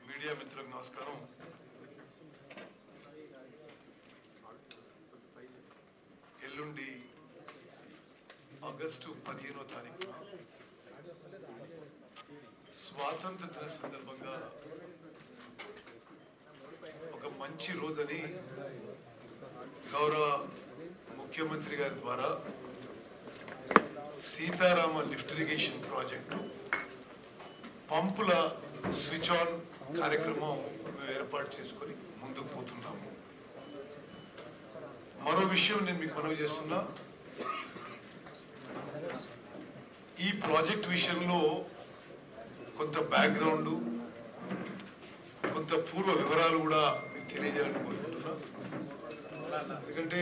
Media మిత్రులకు నమస్కారం. ఎల్లుండి ఆగస్టు 15వ తారీఖు స్వాతంత్ర దిన సందర్భంగా ఒక మంచి రోజని గౌరవ ముఖ్యమంత్రి గారి ద్వారా సీతారామ లిఫ్ట్ ఇరిగేషన్ ప్రాజెక్టు పంపుల స్విచ్ ఆన్ కార్యక్రమం మేము ఏర్పాటు చేసుకొని ముందుకు పోతున్నాము. మరో విషయం నేను మీకు మనవి చేస్తున్నా, ఈ ప్రాజెక్ట్ విషయంలో కొంత బ్యాక్గ్రౌండ్, కొంత పూర్వ వివరాలు కూడా మీకు తెలియజేయాలని కోరుకుంటున్నా. ఎందుకంటే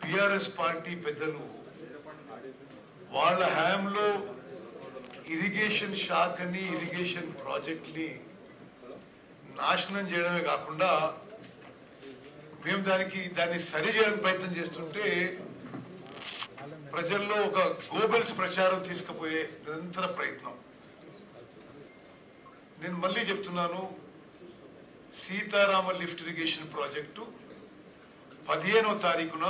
టిఆర్ఎస్ పార్టీ పెద్దలు వాళ్ళ హయాంలో ఇరిగేషన్ శాఖని, ఇరిగేషన్ ప్రాజెక్ట్ ని నాశనం చేయడమే కాకుండా మేము దాన్ని సరి చేయడానికి ప్రయత్నం చేస్తుంటే ప్రజల్లో ఒక గోబెల్స్ ప్రచారం తీసుకుపోయే నిరంతర ప్రయత్నం. నేను మళ్ళీ చెప్తున్నాను, సీతారామ లిఫ్ట్ ఇరిగేషన్ ప్రాజెక్టు 15వ తారీఖున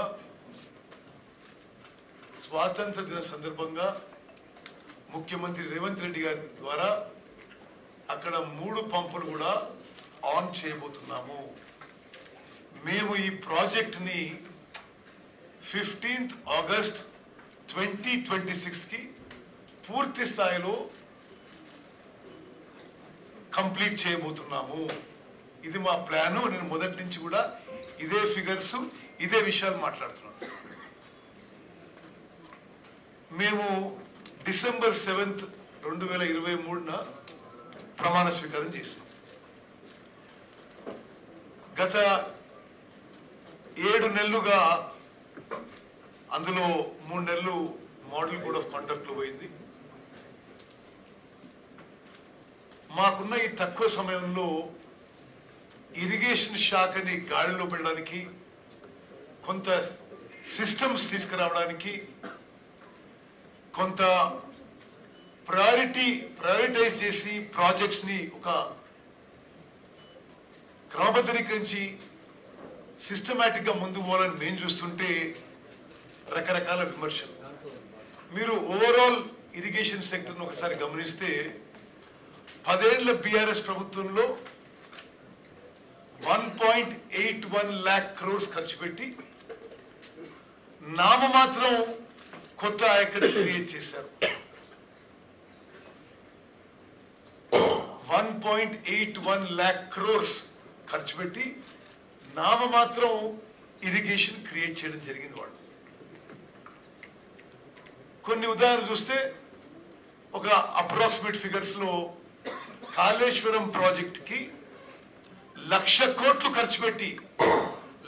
స్వాతంత్ర దిన సందర్భంగా ముఖ్యమంత్రి రేవంత్ రెడ్డి గారి ద్వారా అక్కడ 3 పంపులు కూడా ఆన్ చేయబోతున్నాము. మేము ఈ ప్రాజెక్ట్ ని 15th ఆగస్ట్ 2026 కి పూర్తి స్థాయిలో కంప్లీట్ చేయబోతున్నాము. ఇది మా ప్లాను. నేను మొదటి నుంచి కూడా ఇదే ఫిగర్స్, ఇదే విషయాలు మాట్లాడుతున్నాను. మేము డిసెంబర్ 7th 2023న ప్రమాణ స్వీకారం చేసినాం. గత 7 నెలలుగా అందులో 3 నెలలు మోడల్ కోడ్ ఆఫ్ కండక్ట్ లో పోయింది. మాకున్న ఈ తక్కువ సమయంలో ఇరిగేషన్ శాఖని గాడిలో పెట్టడానికి, కొంత సిస్టమ్స్ తీసుకురావడానికి, కొంత ప్రయారిటైజ్ చేసి ప్రాజెక్ట్స్ ని ఒక క్రమబద్ధీకరించి సిస్టమేటిక్ గా ముందుకు పోవాలని మేము చూస్తుంటే రకరకాల విమర్శలు. మీరు ఓవరాల్ ఇరిగేషన్ సెక్టర్ ను ఒకసారి గమనిస్తే 10 ఏళ్ల బీఆర్ఎస్ ప్రభుత్వంలో 1.81 lakh crores ఖర్చు పెట్టి నామమాత్రం కొత్త ఆయకట్టు క్రియేట్ చేశారు. 1.81 lakh crores ఖర్చు పెట్టి నామమాత్రం ఇరిగేషన్ క్రియేట్ చేయడం జరిగింది. వాళ్ళు కొన్ని ఉదాహరణలు చూస్తే ఒక అప్రాక్సిమేట్ ఫిగర్స్ లో కాళేశ్వరం ప్రాజెక్ట్ కి 1,00,000 కోట్లు ఖర్చు పెట్టి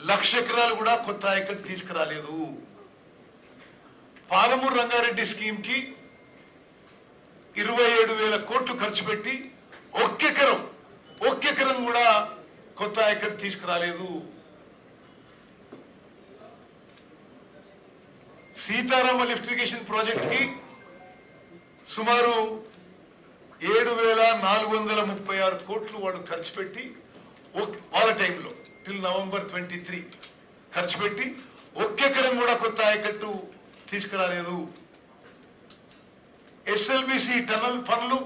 1,00,000 ఎకరాలు కూడా కొత్త ఆయకట్టు తీసుకురాలేదు. పాలమూరు రంగారెడ్డి స్కీమ్ కి 27,000 కోట్లు ఖర్చు పెట్టి ఒక్క ఎకరం కూడా కొత్త ఆయకట్టు తీసుకురాలేదు. సీతారామ లిఫ్ట్ ఇరిగేషన్ ప్రాజెక్ట్ కి సుమారు 7,436 కోట్లు వాడు ఖర్చు పెట్టి వాళ్ళ టైంలో టిల్ నవంబర్ 23 ఖర్చు పెట్టి ఒక్క ఎకరం కూడా కొత్త ఆయకట్టు తీసుకురాలేదు. ఎస్ఎల్బిసి టనల్ పనులు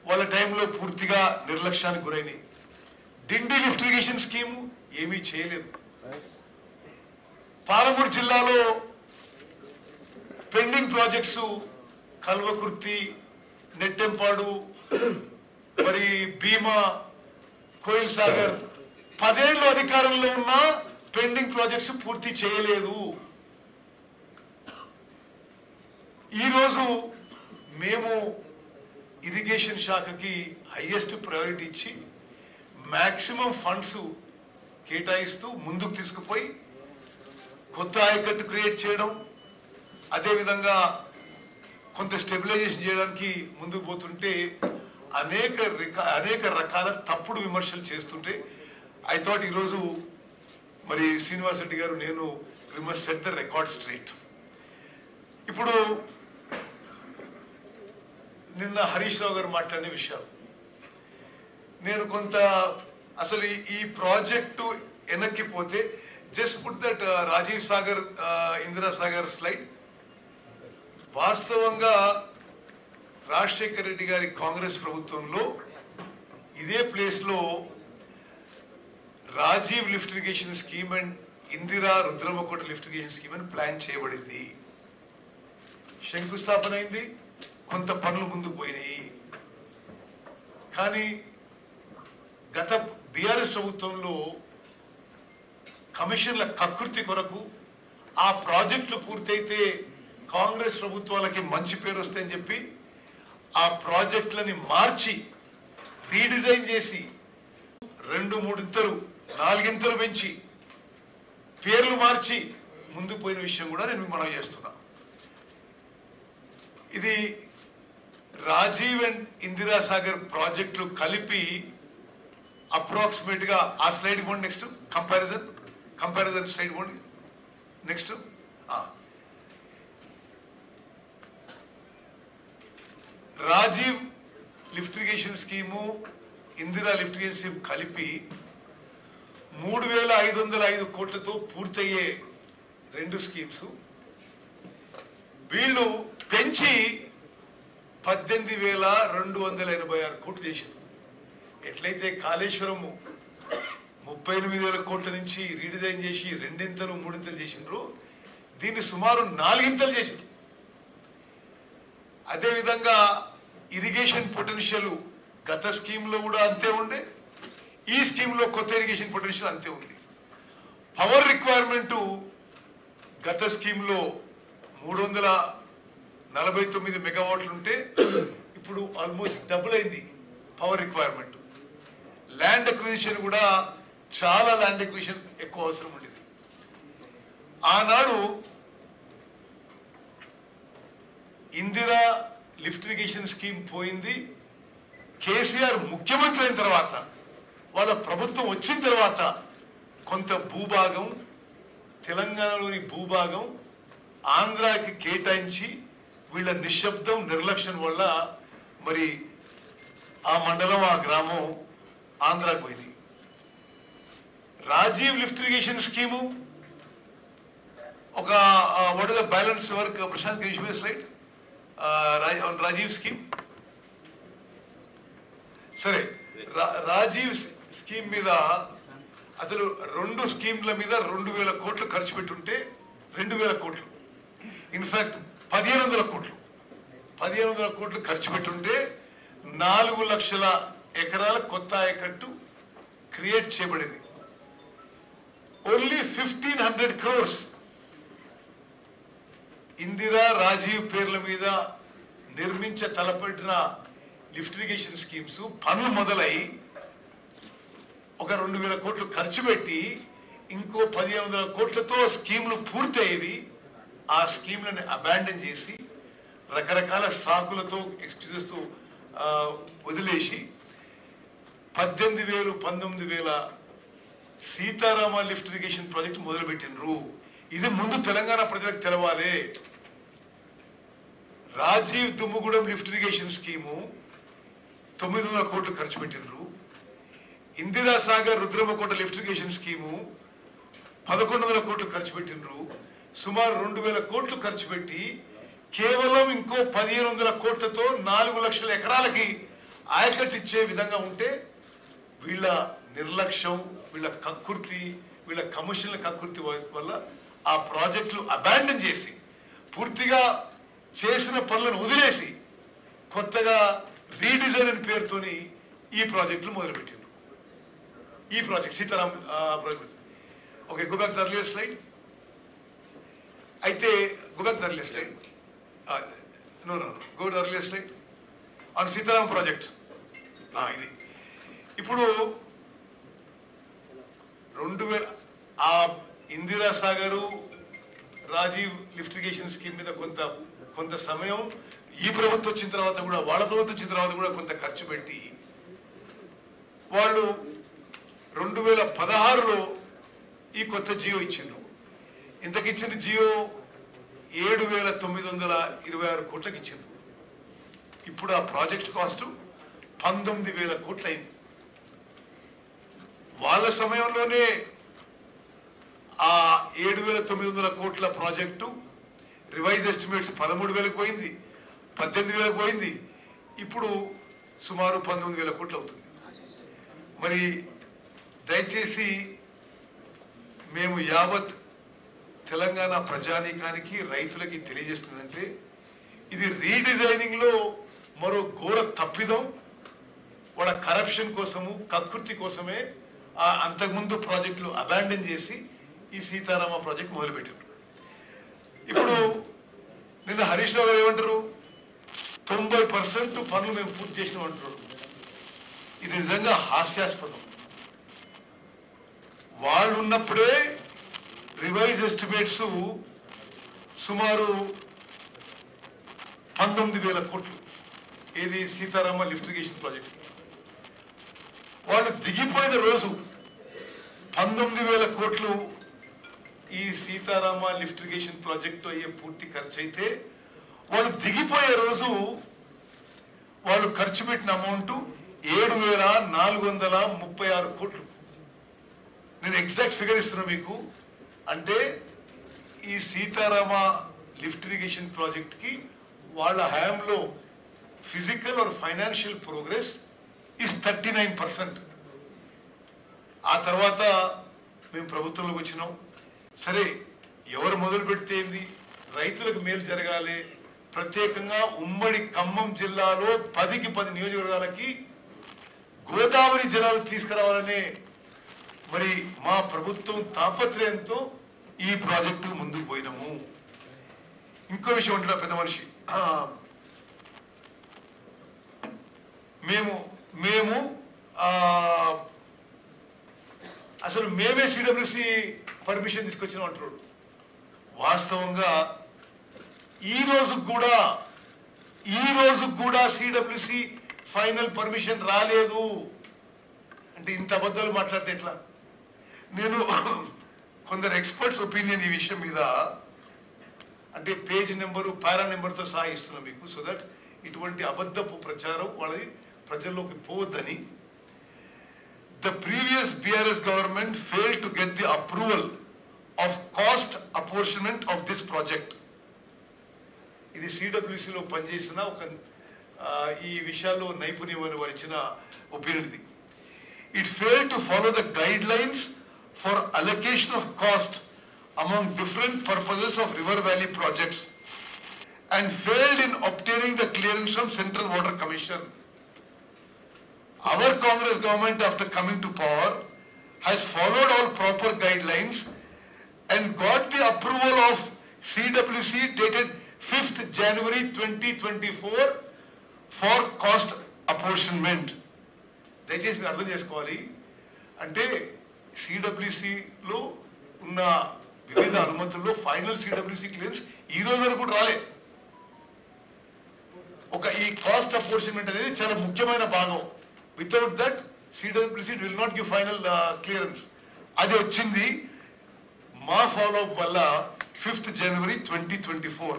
వాళ్ళ టైంలో పూర్తిగా నిర్లక్ష్యానికి గురైనాయి. డిండి లిఫ్ట్ ఇరిగేషన్ స్కీము ఏమీ చేయలేదు. పాలమూరు జిల్లాలో పెండింగ్ ప్రాజెక్ట్స్ కల్వకుర్తి, నెట్టెంపాడు, మరి భీమా, కోయిల్ సాగర్ 10 ఏళ్ళు అధికారంలో ఉన్న పెండింగ్ ప్రాజెక్ట్స్ పూర్తి చేయలేదు. ఈరోజు మేము ఇరిగేషన్ శాఖకి హైయెస్ట్ ప్రయారిటీ ఇచ్చి మాక్సిమం ఫండ్స్ కేటాయిస్తూ ముందుకు తీసుకుపోయి కొత్త ఆయకట్టు క్రియేట్ చేయడం, అదేవిధంగా కొంత స్టెబిలైజేషన్ చేయడానికి ముందుకు పోతుంటే అనేక రకాల తప్పుడు విమర్శలు చేస్తుంటే ఐ థాట్ ఈరోజు మరి శ్రీనివాస్ రెడ్డి గారు నేను we must set the record straight. ఇప్పుడు నిన్న హరీష్ రావు గారు మాట్లాడిన విషయాలు నేను కొంత అసలు ఈ ప్రాజెక్టు వెనక్కిపోతే just put that Rajiv Sagar Indira Sagar slide. వాస్తవంగా రాజశేఖర రెడ్డి గారి కాంగ్రెస్ ప్రభుత్వంలో ఇదే ప్లేస్ లో Rajiv lift irrigation scheme and Indira Rudramakota lift irrigation scheme అని ప్లాన్ చేయబడింది. శంకుస్థాపన అయింది, కొంత పనులు ముందుకు పోయినాయి. కానీ గత బీఆర్ఎస్ ప్రభుత్వంలో కమిషన్ల కకృతి కొరకు ఆ ప్రాజెక్టులు పూర్తయితే కాంగ్రెస్ ప్రభుత్వాలకి మంచి పేరు వస్తాయని చెప్పి ఆ ప్రాజెక్టులని మార్చి రీడిజైన్ చేసి 2-3 ఇంతలు 4 ఇంతలు పెంచి పేర్లు మార్చి ముందుకు పోయిన విషయం కూడా నేను మీకు మనవి చేస్తున్నా. ఇది రాజీవ్ అండ్ ఇందిరా సాగర్ ప్రాజెక్టులు కలిపి అప్రాక్సిమేట్ గా ఆ స్లైడ్ పోండి. నెక్స్ట్ కంపారిజన్ స్లైడ్ పోండి. Next Rajiv lift irrigation scheme Indira lift irrigation scheme కలిపి 3,505 కోట్లతో పూర్తయ్యే 2 స్కీమ్స్ వీళ్ళు పెంచి 18,286 కోట్లు చేశారు. ఎట్లయితే కాళేశ్వరము 38,000 కోట్ల నుంచి రీడిజైన్ చేసి 2 ఇంతలు 3 ఇంతలు చేసిండ్రు, దీన్ని సుమారు 4 ఇంతలు చేసిండ్రు. అదేవిధంగా ఇరిగేషన్ పొటెన్షియల్ గత స్కీమ్ లో కూడా అంతే ఉండే, ఈ స్కీమ్ లో కొత్త ఇరిగేషన్ పొటెన్షియల్ అంతే ఉంది. పవర్ రిక్వైర్మెంట్ గత స్కీమ్ లో 349 మెగావాట్లు ఉంటే ఇప్పుడు ఆల్మోస్ట్ డబుల్ అయింది పవర్ రిక్వైర్మెంట్. ల్యాండ్ అక్విజిషన్ కూడా చాలా ల్యాండ్ అక్విజిషన్ ఎక్కువ అవసరం ఉండేది. ఆనాడు ఇందిరా లిఫ్ట్ ఇరిగేషన్ స్కీమ్ పోయింది. కేసీఆర్ ముఖ్యమంత్రి అయిన తర్వాత వాళ్ళ ప్రభుత్వం వచ్చిన తర్వాత కొంత భూభాగం తెలంగాణలోని భూభాగం ఆంధ్రాకి కేటాయించి వీళ్ళ నిశ్శబ్దం నిర్లక్ష్యం వల్ల మరి ఆ మండలం ఆ గ్రామం ఆంధ్రాకి పోయింది. రాజీవ్ లిఫ్ట్ ఇరిగేషన్ స్కీము ఒక what is the balance work Prashant slide Rajiv scheme. సరే, రాజీవ్ స్కీమ్ మీద అసలు 2 స్కీమ్ల మీద 2,000 కోట్లు ఖర్చు పెట్టుంటే 2,000 కోట్లు ఇన్ఫాక్ట్ 1,500 కోట్లు 1,500 కోట్లు ఖర్చు పెట్టుంటే 4 లక్షల ఎకరాల కొత్త ఆయకట్టు క్రియేట్ చేయబడింది. ఓన్లీ 1,500 crores ఇందిరా రాజీవ్ పేర్ల మీద నిర్మించ తలపెట్టిన లిఫ్ట్ ఇరిగేషన్ స్కీమ్స్ పనులు మొదలై ఒక 2,000 కోట్లు ఖర్చు పెట్టి ఇంకో 1,500 కోట్లతో స్కీములు పూర్తయ్యేవి. ఆ స్కీమ్లను అబాండన్ చేసి రకరకాల సాకులతో ఎక్స్క్యూజెస్ తో వదిలేసి 18,000 19,000 సీతారామ లిఫ్ట్ ఇరిగేషన్ ప్రాజెక్ట్ మొదలు పెట్టినరు. ఇది ముందు తెలంగాణ ప్రజలకు తెలవాలి. రాజీవ్ తుమ్ముగూడెం లిఫ్ట్ ఇరిగేషన్ స్కీము 900 కోట్లు ఖర్చు పెట్టినరు. Indira Sagar Rudramakota lift irrigation scheme 1,100 కోట్లు ఖర్చు పెట్టినరు. సుమారు 2,000 కోట్లు ఖర్చు పెట్టి కేవలం ఇంకో 1,500 కోట్లతో 4 లక్షల ఎకరాలకి ఆయకట్టు ఇచ్చే విధంగా ఉంటే వీళ్ళ నిర్లక్ష్యం, వీళ్ళ కక్కుర్తి, వీళ్ళ కమిషన్ల కక్కుర్తి వల్ల ఆ ప్రాజెక్టులు అబాండన్ చేసి పూర్తిగా చేసిన పనులను వదిలేసి కొత్తగా రీడిజైన్ అని పేరుతోని ఈ ప్రాజెక్టులు మొదలుపెట్టారు. ఈ project Sitaram project. Okay, go back to the earlier slide. అయితే go back to the earlier slide. No go to the earlier slide on Sitaram project. ఇది ఇప్పుడు 2000 ఆ Indira Sagar Rajiv lift irrigation scheme మీద కొంత సమయం ఈ ప్రభుత్వం వచ్చిన తర్వాత కూడా, వాళ్ళ ప్రభుత్వం వచ్చిన తర్వాత కూడా కొంత ఖర్చు పెట్టి వాళ్ళు 2016లో ఈ కొత్త జియో ఇచ్చిండ్రు. ఇంతకిచ్చిన జియో 7,926 కోట్లకి ఇచ్చిండ్రు. ఇప్పుడు ఆ ప్రాజెక్ట్ కాస్ట్ 19,000 కోట్లు అయింది. వాళ్ళ సమయంలోనే ఆ 7,900 కోట్ల ప్రాజెక్టు రివైజ్ ఎస్టిమేట్స్ 13,000 పోయింది, 18,000 పోయింది, ఇప్పుడు సుమారు 19,000 కోట్లు అవుతుంది. మరి దయచేసి మేము యావత్ తెలంగాణ ప్రజానీకానికి రైతులకి తెలియజేస్తుందంటే, ఇది రీడిజైనింగ్ లో మరో ఘోర తప్పిదం. వాళ్ళ కరప్షన్ కోసము, కకృతి కోసమే ఆ అంతకుముందు ప్రాజెక్టులు అబాండన్ చేసి ఈ సీతారామ ప్రాజెక్ట్ మొదలుపెట్టారు. ఇప్పుడు నిన్న హరీష్ రావు గారు ఏమంటారు, 90% పనులు మేము పూర్తి చేసినాం అంటారు. ఇది నిజంగా హాస్యాస్పదం. వాళ్ళు ఉన్నప్పుడే రివైజ్ ఎస్టిమేట్స్ సుమారు 19,000 కోట్లు ఏది సీతారామ లిఫ్ట్ ఇరిగేషన్ ప్రాజెక్ట్. వాళ్ళు దిగిపోయిన రోజు 19,000 కోట్లు ఈ సీతారామ లిఫ్ట్ ఇరిగేషన్ ప్రాజెక్టు అయ్యే పూర్తి ఖర్చు అయితే, వాళ్ళు దిగిపోయే రోజు వాళ్ళు ఖర్చు పెట్టిన అమౌంట్ 7,436 కోట్లు. నేను ఎగ్జాక్ట్ ఫిగర్ ఇస్తున్నా మీకు. అంటే ఈ సీతారామ లిఫ్ట్ ఇరిగేషన్ ప్రాజెక్ట్ కి వాళ్ళ హయాంలో physical or financial progress is 39%. ఆ తర్వాత మేము ప్రభుత్వంలోకి వచ్చినాం. సరే, ఎవరు మొదలు పెడితే ఏంది, రైతులకు మేలు జరగాలి. ప్రత్యేకంగా ఉమ్మడి ఖమ్మం జిల్లాలో 10కి 10 నియోజకవర్గాలకి గోదావరి జలాలు తీసుకురావాలనే మరి మా ప్రభుత్వం తాపత్రయంతో ఈ ప్రాజెక్టు ముందుకు పోయినాము. ఇంకో విషయం ఉంటున్నా పెద్ద మనిషి, మేము అసలు మేమే సిడబ్ల్యూసి పర్మిషన్ తీసుకొచ్చినాం అంటున్నాడు. వాస్తవంగా ఈ రోజు కూడా సిడబ్ల్యూసి ఫైనల్ పర్మిషన్ రాలేదు. అంటే ఇంత అబద్ధాలు మాట్లాడితే ఎట్లా? నేను కొందరు ఎక్స్పర్ట్స్ ఒపీనియన్ ఈ విషయం మీద, అంటే పేజ్ నెంబరు, పారా నెంబర్తో సహా ఇస్తున్నాం మీకు, సో దట్ ఇటువంటి అబద్ధపు ప్రచారం వాళ్ళది ప్రజల్లోకి పోవద్దని. The previous BRS government failed to get the approval of cost apportionment of this project. ఇది సిడబ్ల్యూసిలో పనిచేసిన ఒక ఈ విషయాల్లో నైపుణ్యం వహించిన ఒపీనియన్ ఇది. It failed to follow the guidelines for allocation of cost among different purposes of River Valley projects and failed in obtaining the clearance from Central Water Commission. Our Congress government, after coming to power, has followed all proper guidelines and got the approval of CWC dated 5th January 2024 for cost apportionment. దయచేసి మీరు అర్థం చేసుకోవాలి. అంటే సిడబ్ల్యూసిలో ఉన్న వివిధ అనుమతుల్లో final CWC clearance ఈ రోజు వరకు కూడా రాలే. ఈ కాస్ట్ అపోర్షన్మెంట్ అనేది చాలా ముఖ్యమైన భాగం. Without that CWC will not give final clearance. అది వచ్చింది మా ఫాలో అప్ వల్ల 5th January 2024.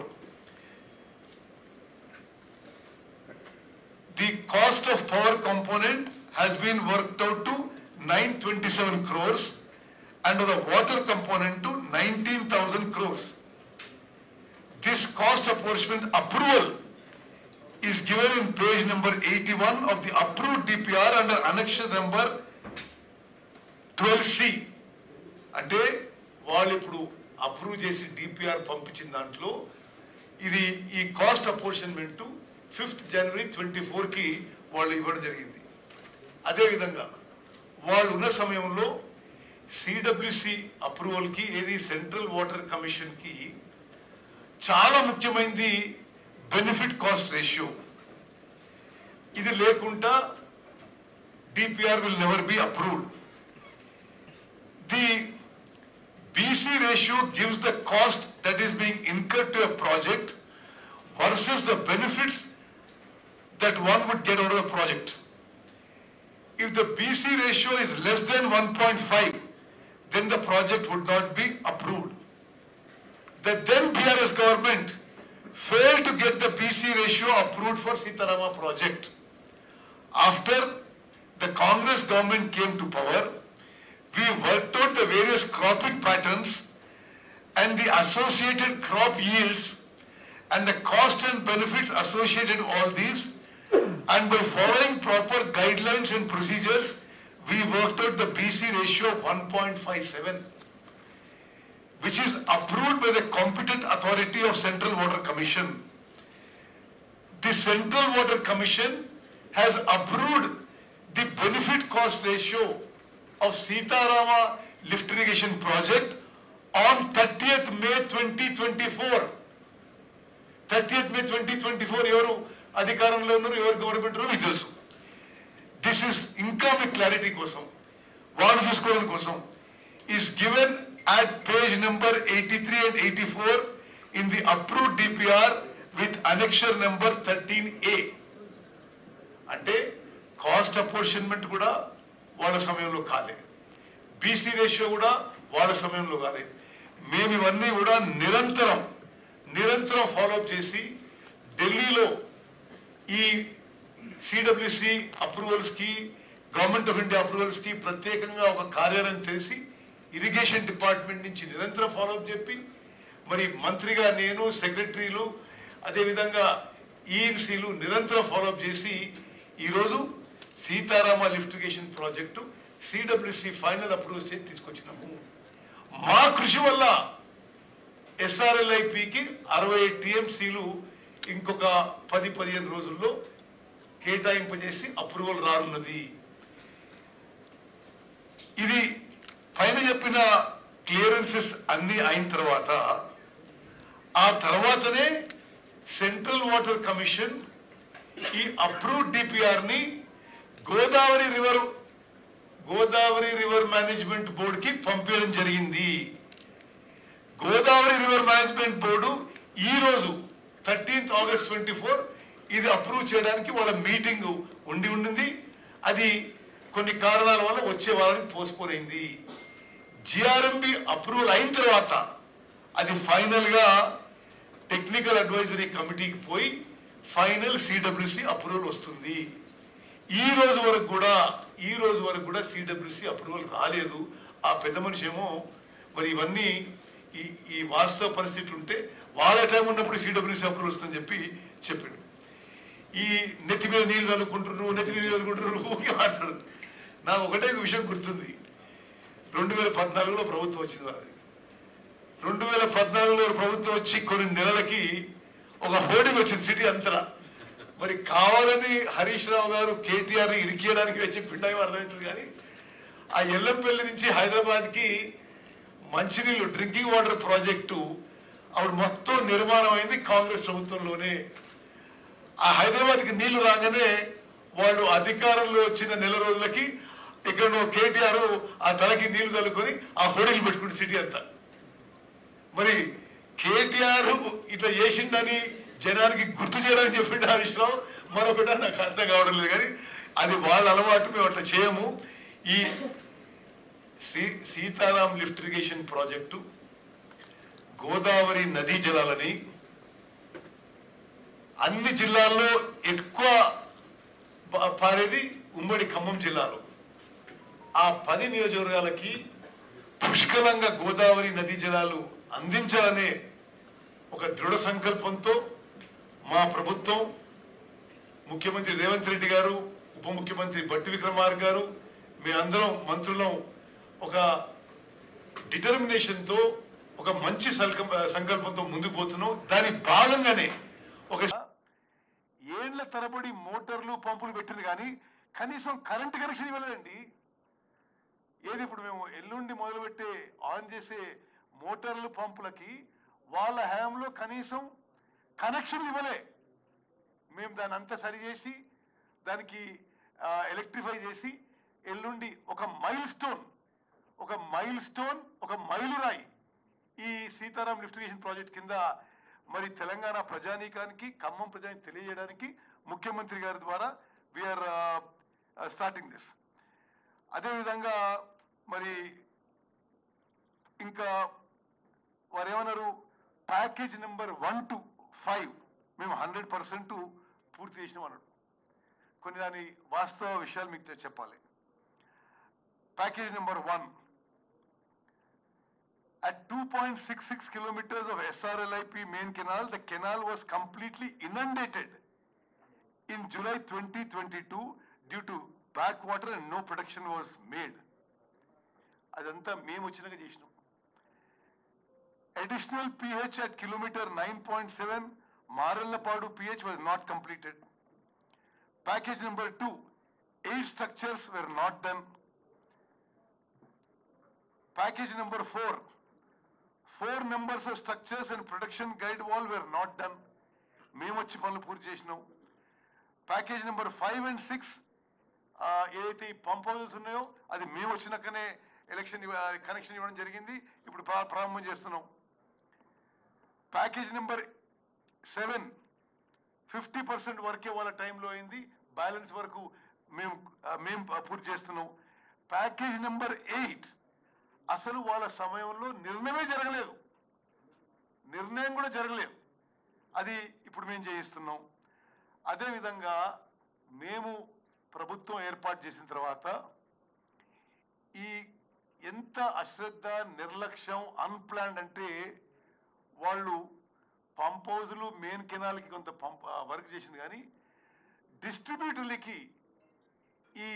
The cost of power component has been worked out to 927 crores and the water component to 19,000 crores. This cost apportionment approval is given in page number 81 of the approved DPR under annexure number 12C. అంటే వాళ్ళు ఇప్పుడు approve చేసి DPR పంపించిన దాంట్లో ఇది ఈ cost అపోర్షన్మెంట్ 5th January 2024 వాళ్ళు ఇవ్వడం జరిగింది. అదేవిధంగా వాళ్ళు ఉన్న సమయంలో సిడబ్ల్యూసి అప్రూవల్కి ఏది సెంట్రల్ వాటర్ కమిషన్కి చాలా ముఖ్యమైనది బెనిఫిట్ కాస్ట్ రేషియో. ఇది లేకుండా DPR will never be approved. The BC ratio gives the cost that is being incurred to a project versus the benefits that one would get out of the project. If the BC ratio is less than 1.5, then the project would not be approved. The then BRS government failed to get the BC ratio approved for Sitarama project. After the Congress government came to power, we worked out the various cropping patterns and the associated crop yields and the cost and benefits associated with all these, and by following proper guidelines and procedures, we worked out the BC ratio of 1.57, which is approved by the competent authority of Central Water Commission. The Central Water Commission has approved the benefit cost ratio of Sitarama lift irrigation project on 30th May 2024. 30th May 2024 ఎవరు అధికారంలో ఉన్నారు, ఎవరు government మీకు తెలుసు. This is ఇంకా మీ clarity కోసం, వాళ్ళు చూసుకోవడం కోసం, is given at page number 83 and 84 in the approved DPR with annexure number 13A. అంటే కాస్ట్ అపోర్షన్మెంట్ కూడా వాళ్ళ సమయంలో కాలే, బీసీ రేషియో కూడా వాళ్ళ సమయంలో కాలే. మేము ఇవన్నీ కూడా నిరంతరం ఫాలోఅప్ చేసి ఢిల్లీలో ఈ సిడబ్ల్యూసి అప్రూవల్స్ కి, గవర్నమెంట్ ఆఫ్ ఇండియా అప్రూవల్స్ కి ప్రత్యేకంగా ఒక కార్యాలయం చేసి ఇరిగేషన్ డిపార్ట్మెంట్ నుంచి నిరంతరం ఫాలోఅప్ చెప్పి, మరి మంత్రిగా నేను, సెక్రటరీలు, అదేవిధంగా ఈఎన్సీలు నిరంతరం ఫాలోఅప్ చేసి ఈరోజు Sitarama lift irrigation project CWC final approval చేసి తీసుకొచ్చినాము. మా కృషి వల్ల ఎస్ఆర్ఎల్ఐపికి 60 టీఎంసీలు ఇంకొక 10-15 రోజుల్లో కేటాయింపజేసి అప్రూవల్ రానున్నది. ఇది పైన చెప్పిన క్లియరెన్సెస్ అన్ని అయిన తర్వాత ఆ తర్వాతనే సెంట్రల్ వాటర్ కమిషన్ ఈ అప్రూవ్డ్ డిపిఆర్ ని గోదావరి రివర్ మేనేజ్మెంట్ బోర్డు కి పంపించడం జరిగింది. గోదావరి రివర్ మేనేజ్మెంట్ బోర్డు ఈ రోజు 13th August 2024 ఇది అప్రూవ్ చేయడానికి వాళ్ళ మీటింగ్ ఉండింది. అది కొన్ని కారణాల వల్ల వచ్చే వాళ్ళని పోస్ట్పోన్ అయింది. జిఆర్ఎంబి అప్రూవల్ అయిన తర్వాత అది ఫైనల్ గా టెక్నికల్ అడ్వైజరీ కమిటీకి పోయి ఫైనల్ సిడబ్ల్యూసి అప్రూవల్ వస్తుంది. ఈ రోజు వరకు కూడా సిడబ్ల్యూసి అప్రూవల్ రాలేదు. ఆ పెద్ద మనిషి ఏమో మరి ఇవన్నీ ఈ వాస్తవ పరిస్థితి ఉంటే వాళ్ళ టైం ఉన్నప్పుడు సిడబ్ల్యూసి అప్రూవల్ వస్తుందని చెప్పాడు. ఈ నెత్తి మీద నీళ్ళు చల్లుకుంటున్నారు మాట్లాడు. నాకు ఒకటే విషయం గుర్తుంది, 2014లో ప్రభుత్వం వచ్చింది. వారి 2014లో ప్రభుత్వం వచ్చి కొన్ని నెలలకి ఒక హోర్డింగ్ వచ్చింది సిటీ అంతా. మరి కావాలని హరీష్ రావు గారు కేటీఆర్ ని ఇరికియడానికి వచ్చి పిండాయి అర్థమవుతుంది. కానీ ఆ ఎల్లంపల్లి నుంచి హైదరాబాద్ కి మంచినీళ్ళు డ్రింకింగ్ వాటర్ ప్రాజెక్టు అప్పుడు మొత్తం నిర్మాణం అయింది కాంగ్రెస్ ప్రభుత్వంలోనే. ఆ హైదరాబాద్కి నీళ్లు రాగానే వాళ్ళు అధికారంలో వచ్చిన నెల రోజులకి ఇక్కడ కేటీఆర్ ఆ తలకి నీళ్లు చల్లుకొని ఆ హోర్డింగ్లు పెట్టుకుంటే సిటీ అంతా. మరి కేటీఆర్ ఇట్లా చేసిండని జనానికి గుర్తు చేయడానికి చెప్పిండు హరీష్ రావు, మరొకట నాకు అర్థం కావడం లేదు. కానీ అది వాళ్ళ అలవాటు, మేము అట్లా చేయము. ఈ Sitaram lift irrigation project Godavari నదీ జలాలని అన్ని జిల్లాల్లో ఎక్కువ పారేది ఉమ్మడి ఖమ్మం జిల్లాలో. ఆ 10 నియోజకవర్గాలకి పుష్కలంగా గోదావరి నదీ జలాలు అందించాలనే ఒక దృఢ సంకల్పంతో మా ప్రభుత్వం, ముఖ్యమంత్రి రేవంత్ రెడ్డి గారు, ఉప ముఖ్యమంత్రి బట్టి విక్రమార్క గారు, మేమందరం మంత్రులం ఒక డిటర్మినేషన్తో ఒక మంచి సంకల్పంతో ముందుకు పోతున్నాం. దాని భాగంగానే ఒక ఏళ్ల తరబడి మోటార్లు పంపులు పెట్టింది కానీ కనీసం కరెంటు కనెక్షన్ ఇవ్వలేదండి. ఏది ఇప్పుడు మేము ఎల్లుండి మొదలుపెట్టే ఆన్ చేసే మోటార్లు పంపులకి వాళ్ళ హయాంలో కనీసం కనెక్షన్ ఇవ్వలే. మేము దాన్ని అంతా సరి చేసి దానికి ఎలక్ట్రిఫై చేసి ఎల్లుండి ఒక మైలురాయి ఈ సీతారాం లిఫ్ట్ ఇరిగేషన్ ప్రాజెక్ట్ కింద మరి తెలంగాణ ప్రజానీకానికి, ఖమ్మం ప్రజానికి తెలియజేయడానికి ముఖ్యమంత్రి గారి ద్వారా వీఆర్ స్టార్టింగ్ దిస్. అదేవిధంగా మరి ఇంకా వారు ఏమన్నారు, ప్యాకేజ్ నెంబర్ 1 to 5 మేము 100% పూర్తి చేసినాం అన్నాడు. కొన్ని దాని వాస్తవ విషయాలు మీకు చెప్పాలి. Package number 1, at 2.66 kilometers of SRLIP main canal, the canal was completely inundated in July 2022 due to backwater and no protection was made. అదంతా మేము వచ్చినాక చేసినాం. Additional pH at kilometer 9.7 Marallapadu pH was not completed. Package number 2, 8 structures were not done. Package number 4, 4 numbers of structures and protection guide wall were not done. మేము వచ్చి పనులు పూర్తి చేసినాం. Package number 5 and 6 ఏదైతే ఈ పంప్ హౌసెస్ ఉన్నాయో అది మేము వచ్చినాకనే కనెక్షన్ ఇవ్వడం జరిగింది. ఇప్పుడు ప్రారంభం చేస్తున్నాం. ప్యాకేజ్ నెంబర్ 7 50% వరకే వాళ్ళ టైంలో అయింది, బ్యాలెన్స్ వరకు మేము పూర్తి చేస్తున్నాం. ప్యాకేజ్ నెంబర్ 8 అసలు వాళ్ళ సమయంలో నిర్ణయమే జరగలేదు, నిర్ణయం కూడా జరగలేదు, అది ఇప్పుడు మేము చేయిస్తున్నాం. అదేవిధంగా మేము ప్రభుత్వం ఏర్పాటు చేసిన తర్వాత ఈ ఎంత అశ్రద్ధ, నిర్లక్ష్యం, అన్ప్లాన్డ్ అంటే వాళ్ళు పంప్ హౌజులు మెయిన్ కెనాల్కి కొంత వర్క్ చేసింది, కానీ డిస్ట్రిబ్యూటర్లకి ఈ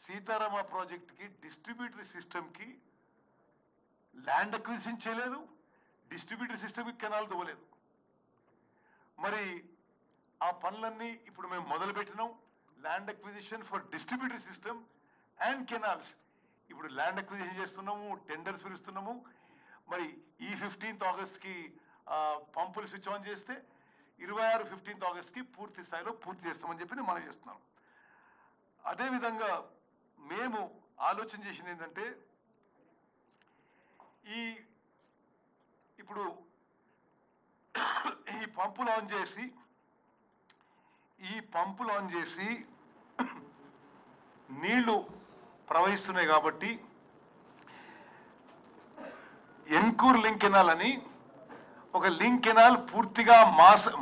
సీతారామ ప్రాజెక్ట్కి డిస్ట్రిబ్యూటరీ సిస్టమ్కి ల్యాండ్ అక్విజిషన్ చేయలేదు, డిస్ట్రిబ్యూటరీ సిస్టమ్కి కెనాల్ తవ్వలేదు. మరి ఆ పనులన్నీ ఇప్పుడు మేము మొదలుపెట్టినాం. Land acquisition for distributary system and canals ఇప్పుడు ల్యాండ్ అక్విజిషన్ చేస్తున్నాము, టెండర్స్ పిలుస్తున్నాము. మరి ఈ 15th ఆగస్ట్కి పంపులు స్విచ్ ఆన్ చేస్తే 26 15th ఆగస్ట్కి పూర్తి స్థాయిలో పూర్తి చేస్తామని చెప్పి మనం చేస్తున్నాం. అదేవిధంగా మేము ఆలోచన చేసింది ఏంటంటే ఇప్పుడు ఈ పంపులు ఆన్ చేసి నీళ్లు ప్రవహిస్తున్నాయి కాబట్టి ఎన్కూర్ లింక్ కెనాల్ అని ఒక లింక్ కెనాల్ పూర్తిగా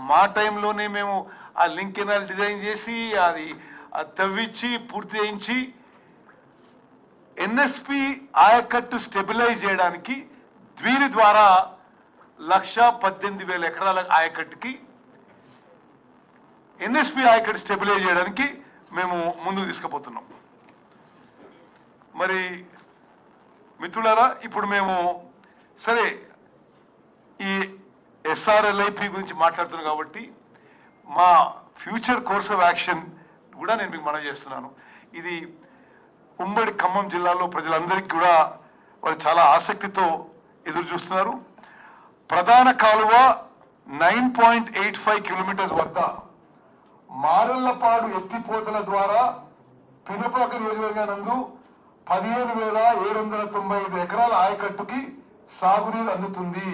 మా టైంలోనే మేము ఆ లింక్ కెనాల్ డిజైన్ చేసి అది తవ్వించి పూర్తి చేయించి ఎన్ఎస్పి ఆయకట్టు స్టెబిలైజ్ చేయడానికి దీని ద్వారా 1,18,000 ఎకరాల ఆయకట్టుకి ఎన్ఎస్పి ఆయకట్టు స్టెబిలైజ్ చేయడానికి మేము ముందుకు తీసుకుపోతున్నాం. మరి మిత్రులారా, ఇప్పుడు మేము సరే ఈ ఎస్ఆర్ఎల్ఐపి గురించి మాట్లాడుతున్నాం కాబట్టి మా ఫ్యూచర్ కోర్స్ ఆఫ్ యాక్షన్ కూడా నేను మీకు మనవి చేస్తున్నాను. ఇది ఉమ్మడి ఖమ్మం జిల్లాలో ప్రజలందరికీ కూడా వాళ్ళు చాలా ఆసక్తితో ఎదురు చూస్తున్నారు. ప్రధాన కాలువ 9.85 కిలోమీటర్స్ వద్ద మారళ్లపాడు ఎత్తిపోతల ద్వారా పినపాక నియోజకవర్గానందు 15,795 ఎకరాల ఆయకట్టుకి సాగునీరు అందుతుంది.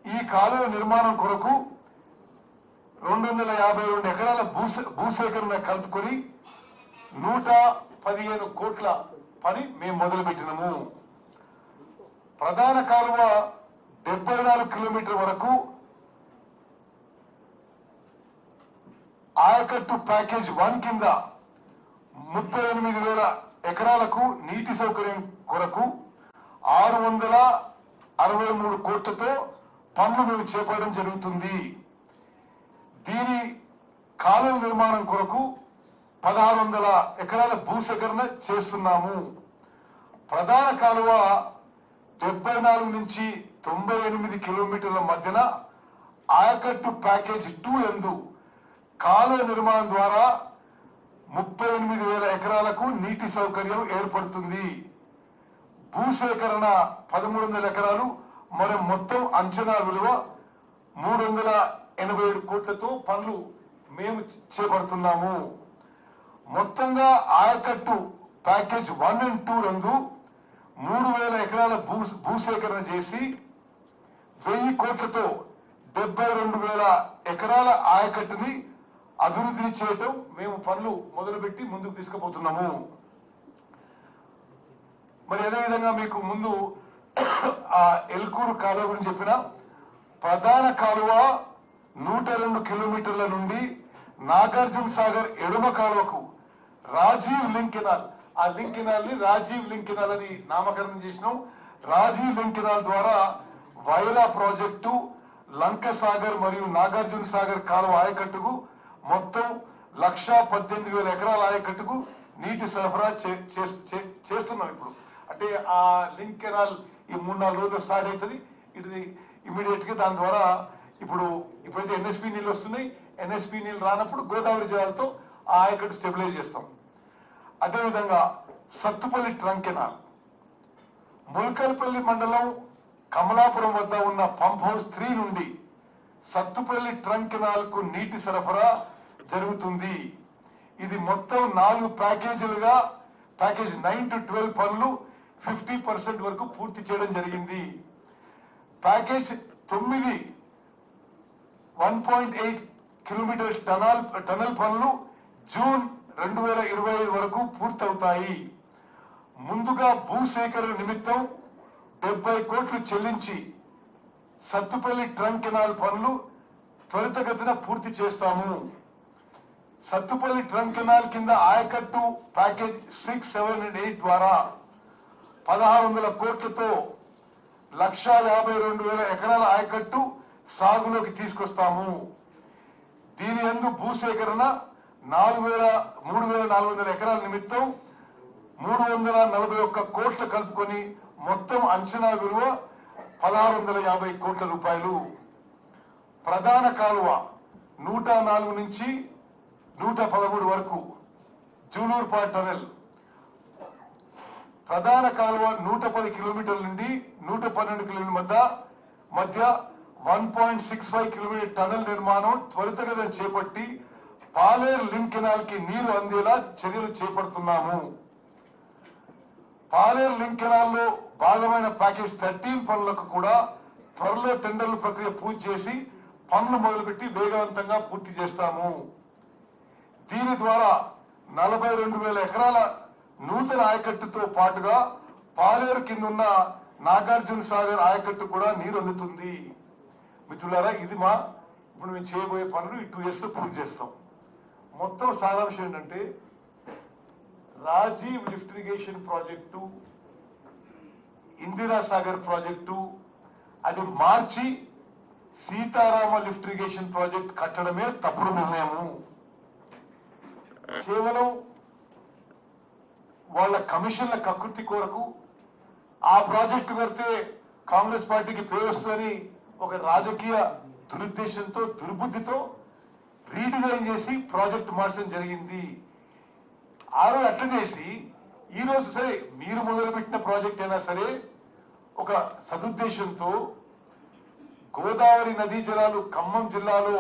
ఈ కాలువ నిర్మాణం కొరకు 252 ఎకరాల భూసేకరణ కలుపుకొని 115 కోట్ల పని మేము మొదలుపెట్టినాము. ప్రధాన కాలువ 74 కిలోమీటర్ వరకు ఆయకట్టు ప్యాకేజ్ 1 కింద 38,000 ఎకరాలకు నీటి సౌకర్యం కొరకు 663 కోట్లతో పనులు మేము చేపట్టడం జరుగుతుంది. దీని కాలువ నిర్మాణం కొరకు 1,600 ఎకరాల భూసేకరణ చేస్తున్నాము. ప్రధాన కాలువ 74 నుంచి 98 కిలోమీటర్ల మధ్యన ఆయకట్టు ప్యాకేజ్ 2 యందు కాలువ నిర్మాణం ద్వారా 38,000 ఎకరాలకు నీటి సౌకర్యం ఏర్పడుతుంది. భూసేకరణ 1,300 ఎకరాలు, మరి మొత్తం అంచనా విలువ 387 కోట్లతో పనులు మేము చేపడుతున్నాము. మొత్తంగా ఆయకట్టు ప్యాకేజ్ 1 and 2 నందు 3,000 ఎకరాల భూసేకరణ చేసి 1000 కోట్లతో 72,000 ఎకరాల ఆయకట్టుని అభివృద్ధిని చేయటం మేము పనులు మొదలుపెట్టి ముందుకు తీసుకుపోతున్నాము. మరి అదేవిధంగా మీకు ముందు ఆ ఎల్కూరు కాలువ గురించి చెప్పిన ప్రధాన కాలువ 102 కిలోమీటర్ల నుండి నాగార్జున సాగర్ ఎడమ కాలువకు రాజీవ్ లింక్ కెనాల్, ఆ లింక్ కెనాల్ ని రాజీవ్ లింక్ కెనాల్ అని నామకరణం చేసినాం. రాజీవ్ లింక్ కెనాల్ ద్వారా వైరా ప్రాజెక్టు, లంక సాగర్ మరియు నాగార్జున సాగర్ కాలువ ఆయకట్టుకు మొత్తం 118,000 ఎకరాల ఆయకట్టుకు నీటి సరఫరా చేస్తున్నాం. ఇప్పుడు అంటే ఆ లింక్ కెనాల్ ఈ 3-4 రోజులు స్టార్ట్ అవుతుంది. ఇది ఇమీడియట్ గా దాని ద్వారా ఇప్పుడైతే ఎన్ఎస్పి నీళ్ళు వస్తున్నాయి. ఎన్ఎస్పి నీళ్ళు రానప్పుడు గోదావరి జలాలతో ఆ ఆయకట్టు స్టెబిలైజ్ చేస్తాం. అదేవిధంగా సత్తుపల్లి ట్రంక్ కెనాల్, ముల్కల్పల్లి మండలం కమలాపురం వద్ద ఉన్న పంప్ హౌస్ 3 నుండి సత్తుపల్లి ట్రంక్ కెనాల్ కు నీటి సరఫరా జరుగుతుంది. ఇది మొత్తం 4 ప్యాకేజీలుగా ప్యాకేజ్ 9 to 12 పనులు 50% వరకు పూర్తి చేయడం జరిగింది. ప్యాకేజ్ 9 1.8 కిలోమీటర్ టనల్ పనులు జూన్ 2025 వరకు పూర్తవుతాయి. ముందుగా భూసేకరణ నిమిత్తం 70 కోట్లు చెల్లించి సత్తుపల్లి ట్రంక్ కెనాల్ పనులు త్వరితగతిన పూర్తి చేస్తాము. సత్తుపల్లి ట్రంక్ కెనాల్ కింద ఆయకట్టు ప్యాకేజ్ 6, 7 and 8 ద్వారా 1600 కోట్లతో 152,000 ఎకరాల ఆయకట్టు సాగులోకి తీసుకొస్తాము. దీని యందు భూసేకరణ 3,400 ఎకరాల నిమిత్తం 341 కోట్లు కలుపుకొని మొత్తం అంచనా విలువ 1,650 కోట్ల రూపాయలు. ప్రధాన కాలువ 104 నుంచి 113 వరకు జూలూరుపాడు టనెల్, ప్రధాన కాలువ 110 కిలోమీటర్ల నుండి 112 కిలోమీటర్ల మధ్య 1.65 కిలోమీటర్ టనెల్ నిర్మాణం త్వరితగతిన చేపట్టి పాలేరు లింక్ కెనాల్ కి నీరు అందేలా చర్యలు చేపడుతున్నాము. పాలేరు లింక్ కెనాల్ లో భాగమైన ప్యాకేజ్ 13 పనులకు కూడా త్వరలో టెండర్ల ప్రక్రియ పూర్తి చేసి పనులు మొదలుపెట్టి వేగవంతంగా పూర్తి చేస్తాము. దీని ద్వారా 42,000 ఎకరాల నూతన ఆయకట్టుతో పాటుగా పాలేరు కింద ఉన్న నాగార్జున సాగర్ ఆయకట్టు కూడా నీరు అందుతుంది. మిత్రులారా, ఇది ఇప్పుడు మేము చేయబోయే పనులు ఈ 2 years లో పూర్తి చేస్తాం. మొత్తం సారాంశం ఏంటంటే Rajiv lift irrigation project, Indira Sagar project అది మార్చి సీతారామ లిఫ్ట్ ఇరిగేషన్ ప్రాజెక్ట్ కట్టడమే తప్పుడు నిర్ణయము. కేవలం వాళ్ళ కమిషన్ల కకృతి కొరకు ఆ ప్రాజెక్టు కడితే కాంగ్రెస్ పార్టీకి పేరు వస్తుందని ఒక రాజకీయ దురుద్దేశంతో దుర్బుద్ధితో రీడిజైన్ చేసి ప్రాజెక్టు మార్చడం జరిగింది. ఆ రోజు అట్లా చేసి ఈ రోజు సరే మీరు మొదలుపెట్టిన ప్రాజెక్ట్ అయినా సరే ఒక సదుద్దేశంతో గోదావరి నదీ జలాలు ఖమ్మం జిల్లాలో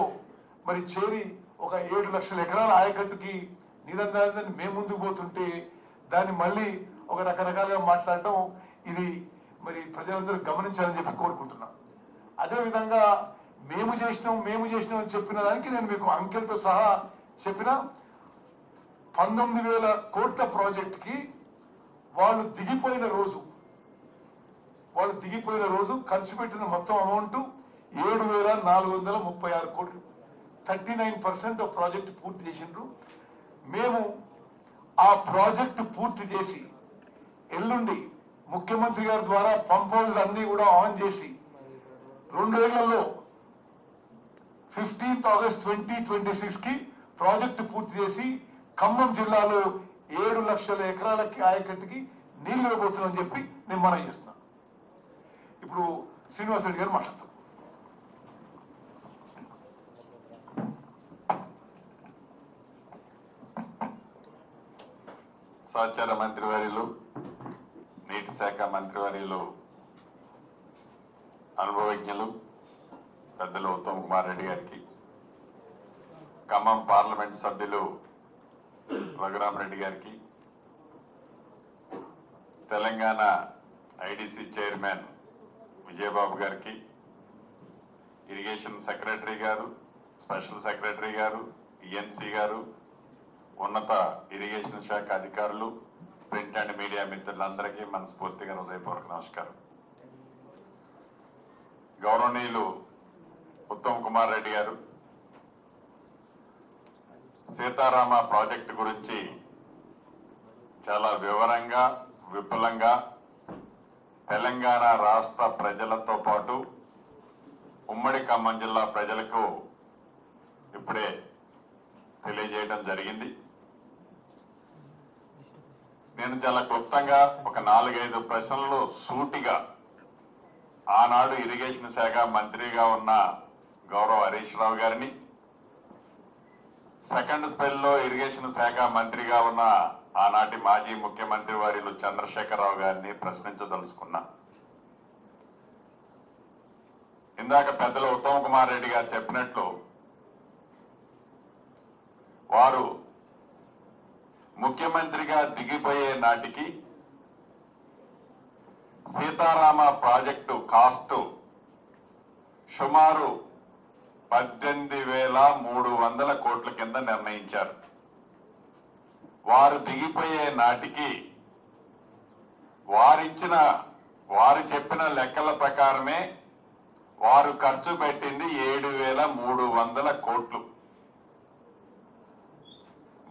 మరి చేరి ఒక 7 లక్షల ఎకరాల ఆయకట్టుకి నీరందాలని మేము ముందుకు పోతుంటే దాన్ని మళ్ళీ ఒక రకరకాలుగా మాట్లాడటం ఇది మరి ప్రజలందరూ గమనించాలని చెప్పి కోరుకుంటున్నాం. అదేవిధంగా మేము చేసినాం అని చెప్పిన దానికి నేను మీకు అంకెలతో సహా చెప్పిన 19,000 కోట్ల ప్రాజెక్ట్ కి వాళ్ళు దిగిపోయిన రోజు ఖర్చు పెట్టిన మొత్తం అమౌంట్ 7,436 కోట్లు. 39% ఆఫ్ ప్రాజెక్ట్ పూర్తి చేసిండ్రు. మేము ఆ ప్రాజెక్టు పూర్తి చేసి ఎల్లుండి ముఖ్యమంత్రి గారి ద్వారా పంప్ హౌస్ అన్ని కూడా ఆన్ చేసి 2 ఏళ్లలో 15th August 2026 కి ప్రాజెక్టు పూర్తి చేసి ఖమ్మం జిల్లాలో 7 లక్షల ఎకరాలకి ఆయకట్టుకి నీళ్లు ఇవ్వబోతున్నామని చెప్పి నేను మనం చేస్తున్నాను. ఇప్పుడు శ్రీనివాస్ రెడ్డి గారు మాట్లాడతారు. సహచార మంత్రివర్యులు, నీటి శాఖ మంత్రివర్యులు, అనుభవజ్ఞులు పెద్దలు ఉత్తమ్ కుమార్ రెడ్డి గారికి, ఖమ్మం పార్లమెంట్ సభ్యులు రఘురామ్ రెడ్డి గారికి, తెలంగాణ ఐడిసి చైర్మన్ విజయబాబు గారికి, ఇరిగేషన్ సెక్రటరీ గారు, స్పెషల్ సెక్రటరీ గారు, ఈఎన్సీ గారు, ఉన్నత ఇరిగేషన్ శాఖ అధికారులు, ప్రింట్ అండ్ మీడియా మిత్రులందరికీ మనస్ఫూర్తిగా హృదయపూర్వక నమస్కారం. గౌరవనీయులు ఉత్తమ్ కుమార్ రెడ్డి గారు సీతారామ ప్రాజెక్టు గురించి చాలా వివరంగా, విపులంగా తెలంగాణ రాష్ట్ర ప్రజలతో పాటు ఉమ్మడి ఖమ్మం జిల్లా ప్రజలకు ఇప్పుడే తెలియజేయడం జరిగింది. నేను చాలా క్లుప్తంగా ఒక 4-5 ప్రశ్నలు సూటిగా ఆనాడు ఇరిగేషన్ శాఖ మంత్రిగా ఉన్న గౌరవ హరీష్ రావు గారిని, సెకండ్ స్పెల్లో ఇరిగేషన్ శాఖ మంత్రిగా ఉన్న ఆనాటి మాజీ ముఖ్యమంత్రి వర్యులు చంద్రశేఖరరావు గారిని ప్రశ్నించదలుచుకున్నా. ఇందాక పెద్దలు ఉత్తమ్ కుమార్ రెడ్డి గారు చెప్పినట్లు వారు ముఖ్యమంత్రిగా దిగిపోయే నాటికి సీతారామ ప్రాజెక్టు కాస్ట్ సుమారు 18,300 కోట్ల కింద నిర్ణయించారు. వారు దిగిపోయే నాటికి వారు చెప్పిన లెక్కల ప్రకారమే వారు ఖర్చు పెట్టింది 7,300 కోట్లు.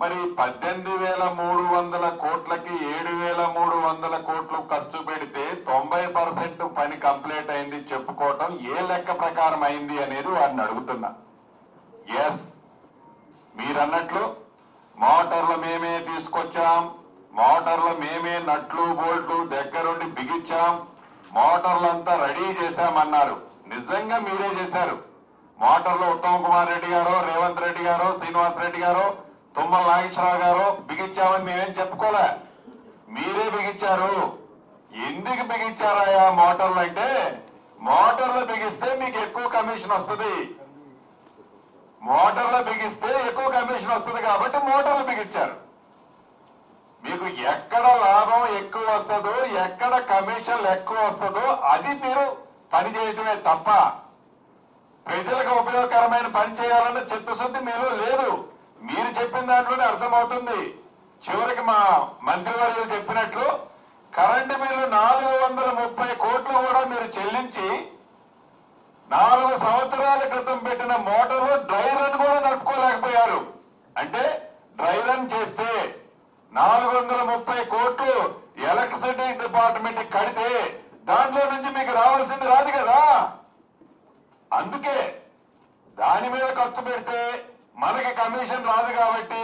మరి 18,300 కోట్లకి 7,300 కోట్లు ఖర్చు పెడితే 90% పని కంప్లీట్ అయింది చెప్పుకోవటం ఏ లెక్క ప్రకారం అయింది అనేది వారిని అడుగుతున్నా. ఎస్, మీరన్నట్లు మోటార్లు మేమే తీసుకొచ్చాం, మోటార్లు మేమే నట్లు బోల్ట్లు దగ్గరుండి బిగించాం, మోటార్లంతా రెడీ చేశామన్నారు. నిజంగా మీరే చేశారు. మోటార్లు ఉత్తమ్ కుమార్ రెడ్డి గారో, రేవంత్ రెడ్డి గారో, శ్రీనివాస్ రెడ్డి గారో, తుమ్మల నాగేశ్వరరావు గారు బిగించామని మేమేం చెప్పుకోలే, మీరే బిగించారు. ఎందుకు బిగించారాయా మోటార్లు అంటే, మోటార్లు బిగిస్తే మీకు ఎక్కువ కమిషన్ వస్తుంది, మోటార్లు బిగిస్తే ఎక్కువ కమిషన్ వస్తుంది కాబట్టి మోటార్లు బిగించారు. మీకు ఎక్కడ లాభం ఎక్కువ వస్తుందో, ఎక్కడ కమిషన్లు ఎక్కువ వస్తుందో అది మీరు పని చేయటమే తప్ప ప్రజలకు ఉపయోగకరమైన పని చేయాలన్న చిత్తశుద్ధి మీలో లేదు. మీరు చెప్పిన దాంట్లోనే అర్థమవుతుంది. చివరికి మా మంత్రివర్యులు చెప్పినట్లు కరెంటు బిల్లు 430 కోట్లు కూడా మీరు చెల్లించి 4 సంవత్సరాల క్రితం పెట్టిన మోటార్లు డ్రై రన్ కూడా నడుపుకోలేకపోయారు. అంటే డ్రై రన్ చేస్తే 430 కోట్లు ఎలక్ట్రిసిటీ డిపార్ట్మెంట్ కడితే దాంట్లో నుంచి మీకు రావాల్సింది రాదు కదా. అందుకే దాని మీద ఖర్చు పెడితే మనకి కమిషన్ రాదు కాబట్టి,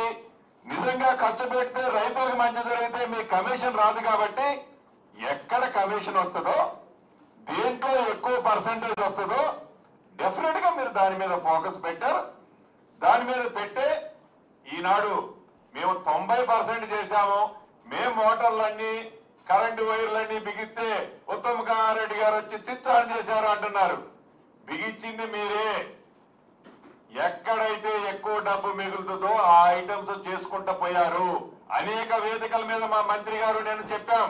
నిజంగా ఖర్చు పెడితే రైతులకు మంచి జరిగితే మీకు కమిషన్ రాదు కాబట్టి, ఎక్కడ కమిషన్ వస్తుందో, దేంట్లో ఎక్కువ పర్సంటేజ్ వస్తుందో డెఫినెట్ గా మీరు దాని మీద ఫోకస్ పెట్టారు. దాని మీద పెట్టే ఈనాడు మేము 90% చేశాము, మేము మోటార్లన్నీ కరెంటు వైర్లన్నీ బిగిస్తే ఉత్తమ్ కుమార్ రెడ్డి గారు వచ్చి స్విచ్ ఆన్ చేశారు అంటున్నారు. బిగించింది మీరే. ఎక్కడైతే ఎక్కువ డబ్బు మిగులుతుందో ఆ ఐటమ్స్ చేసుకుంటూ పోయారు. అనేక వేదికల మీద మా మంత్రి గారు నేను చెప్పాం,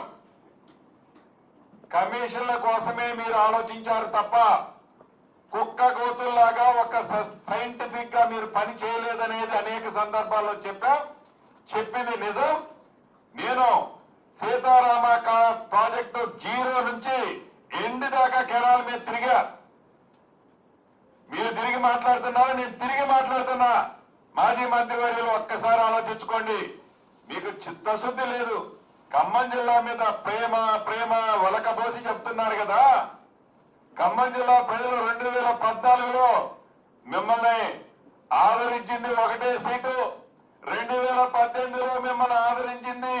కమిషన్ల కోసమే మీరు ఆలోచించారు తప్ప కుక్క గోతుల్లాగా ఒక సైంటిఫిక్ గా మీరు పని చేయలేదనేది అనేక సందర్భాల్లో చెప్పాం. చెప్పింది నిజం. నేను సీతారామ ప్రాజెక్టు 0 నుంచి ఎండ్ దాకా కెనాల్ మీద తిరిగా. మీరు తిరిగి మాట్లాడుతున్నారు, నేను తిరిగి మాట్లాడుతున్నా. మాజీ మంత్రివర్యులు ఒక్కసారి ఆలోచించుకోండి. మీకు చిత్తశుద్ధి లేదు. ఖమ్మం జిల్లా మీద ప్రేమ ప్రేమ ఒలకబోసి చెప్తున్నారు కదా. ఖమ్మం జిల్లా ప్రజలు 2014లో మిమ్మల్ని ఆదరించింది 1 సీటు, 2018లో మిమ్మల్ని ఆదరించింది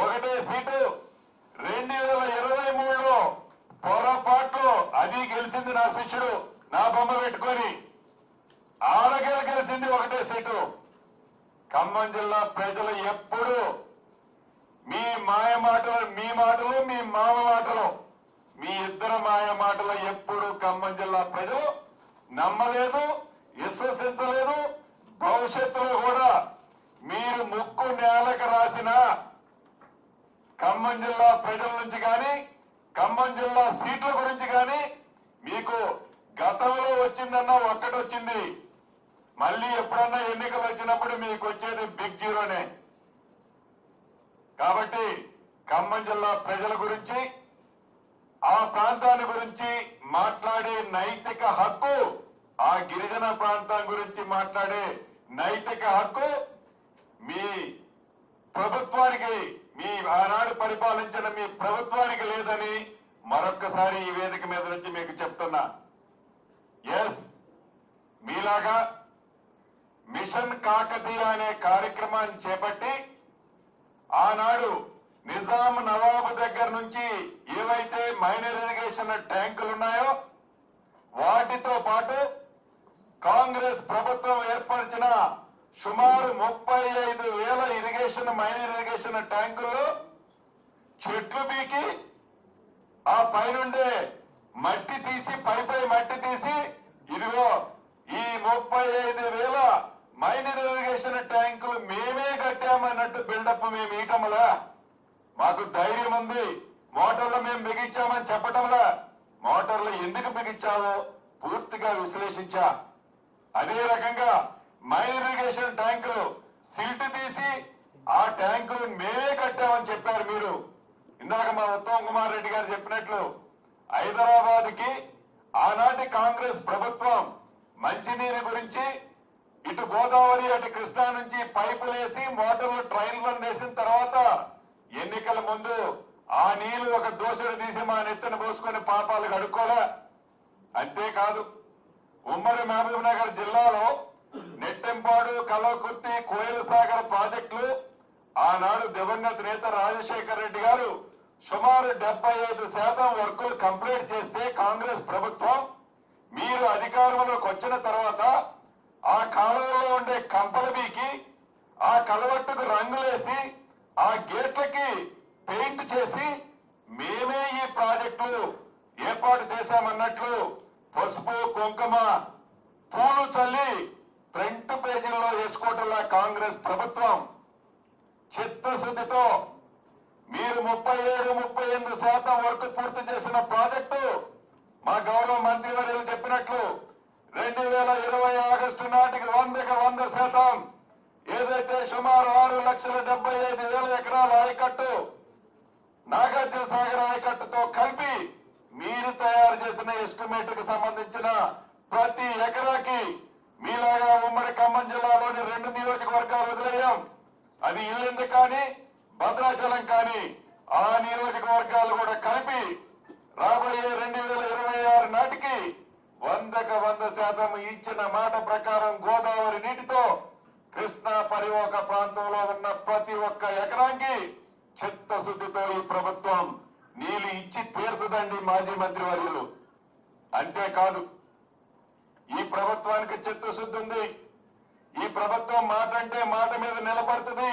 1 సీటు, 2023లో పొరపాట్లు అది గెలిచింది నా శిష్యుడు నా బొమ్మ పెట్టుకొని, ఆడగేలు గెలిచింది 1 సీటు. ఖమ్మం జిల్లా ప్రజలు ఎప్పుడు మీ మాయ మాటలు, మీ మాటలు, మీ మామ మాటలు, మీ ఇద్దరు మాయ మాటలు ఎప్పుడు ఖమ్మం జిల్లా ప్రజలు నమ్మలేదు, విశ్వసించలేదు. భవిష్యత్తులో కూడా మీరు ముక్కు నేలకు రాసిన ఖమ్మం జిల్లా ప్రజల నుంచి కానీ, ఖమ్మం జిల్లా సీట్ల గురించి కానీ మీకు గతంలో వచ్చిందన్నా ఒక్కటొచ్చింది, మళ్ళీ ఎప్పుడన్నా ఎన్నికలు వచ్చినప్పుడు మీకు వచ్చేది బిగ్ జీరోనే. కాబట్టి ఖమ్మం జిల్లా ప్రజల గురించి, ఆ ప్రాంతాన్ని గురించి మాట్లాడే నైతిక హక్కు, ఆ గిరిజన ప్రాంతం గురించి మాట్లాడే నైతిక హక్కు మీ ప్రభుత్వానికి, మీ ఆనాడు పరిపాలించిన మీ ప్రభుత్వానికి లేదని మరొక్కసారి ఈ వేదిక మీద నుంచి మీకు చెప్తున్నా. ఎస్, మీలాగా మిషన్ కాకతీయ అనే కార్యక్రమాన్ని చేపట్టి ఆనాడు నిజాం నవాబు దగ్గర నుంచి ఏవైతే మైనర్ ఇరిగేషన్ ట్యాంకులు ఉన్నాయో వాటితో పాటు కాంగ్రెస్ ప్రభుత్వం ఏర్పరిచిన సుమారు 35,000 ఇరిగేషన్ మైనర్ ఇరిగేషన్ ట్యాంకుల్లో చెట్లు బీకి ఆ పైనుండే మట్టి తీసి పై మట్టి తీసి ఇదిగో ఈ 35,000 మైనర్ ఇరిగేషన్ ట్యాంకులు మేమే కట్టామన్నట్టు బిల్డప్ మేము ఇయటంలా. మాకు ధైర్యం ఉంది, మోటార్లు మేము బిగించామని చెప్పటంలా. మోటార్లు ఎందుకు బిగించావో పూర్తిగా విశ్లేషించా. అదే రకంగా మైనర్ ఇరిగేషన్ ట్యాంకులు సిల్ట్ తీసి ఆ ట్యాంకులు మేమే కట్టామని చెప్పారు మీరు. ఇందాక మా ఉత్తమ్ కుమార్ రెడ్డి గారు చెప్పినట్లు హైదరాబాద్ కి ఆనాటి కాంగ్రెస్ ప్రభుత్వం మంచినీరు గురించి ఇటు గోదావరి అటు కృష్ణా నుంచి పైపులేసి మోటార్లు ట్రైన్లను వేసిన తర్వాత ఎన్నికల ముందు ఆ నీళ్లు ఒక దోసెడు తీసి మా నెత్తన పోసుకొని పాపాలు కడుక్కోలే. అంతేకాదు ఉమ్మడి మహబూబ్ నగర్ జిల్లాలో నెట్టెంపాడు, కల్వకుర్తి, కోయల సాగర్ ప్రాజెక్టులు ఆనాడు దివంగత నేత రాజశేఖర రెడ్డి గారు సుమారు 75% వర్కులు కంప్లీట్ చేస్తే కాంగ్రెస్ ప్రభుత్వం మీరు అధికారంలోకి వచ్చిన తర్వాత ఆ కాలువలో ఉండే కంపల బీకి ఆ కలవట్టుకు రంగులేసి ఆ గేట్లకి పెయింట్ చేసి మేమే ఈ ప్రాజెక్టులు ఏర్పాటు చేశామన్నట్లు పసుపు కుంకుమ పూలు చల్లి ఫ్రంట్ పేజీల్లో వేసుకోవటంలా కాంగ్రెస్ ప్రభుత్వం చిత్తశుద్ధితో మీరు 37-38% వరకు పూర్తి చేసిన ప్రాజెక్టు మా గౌరవ మంత్రివర్యులు చెప్పినట్లు 2020 ఆగస్టు నాటికి 100% ఏదైతే సుమారు 6,75,000 ఎకరాల ఆయకట్టు నాగార్జున సాగర్ ఆయకట్టుతో కలిపి మీరు తయారు చేసిన ఎస్టిమేట్ కు సంబంధించిన ప్రతి ఎకరాకి మీలాగా ఉమ్మడి ఖమ్మం జిల్లాలోని 2 నియోజకవర్గాలు వదిలేయాం. అది ఇల్లెందు కానీ భద్రాచలం కానీ ఆ నియోజకవర్గాలు కూడా కలిపి రాబోయే 2026 నాటికి 100% ఇచ్చిన మాట ప్రకారం గోదావరి నీటితో కృష్ణా పరివాహక ప్రాంతంలో ఉన్న ప్రతి ఒక్క ఎకరానికి చిత్తశుద్ధితో ఈ ప్రభుత్వం నీళ్లు ఇచ్చి తీరుతుందండి మాజీ మంత్రి వర్యులు. అంతేకాదు ఈ ప్రభుత్వానికి చిత్తశుద్ధి ఉంది. ఈ ప్రభుత్వం మాట అంటే మాట మీద నిలబడుతుంది.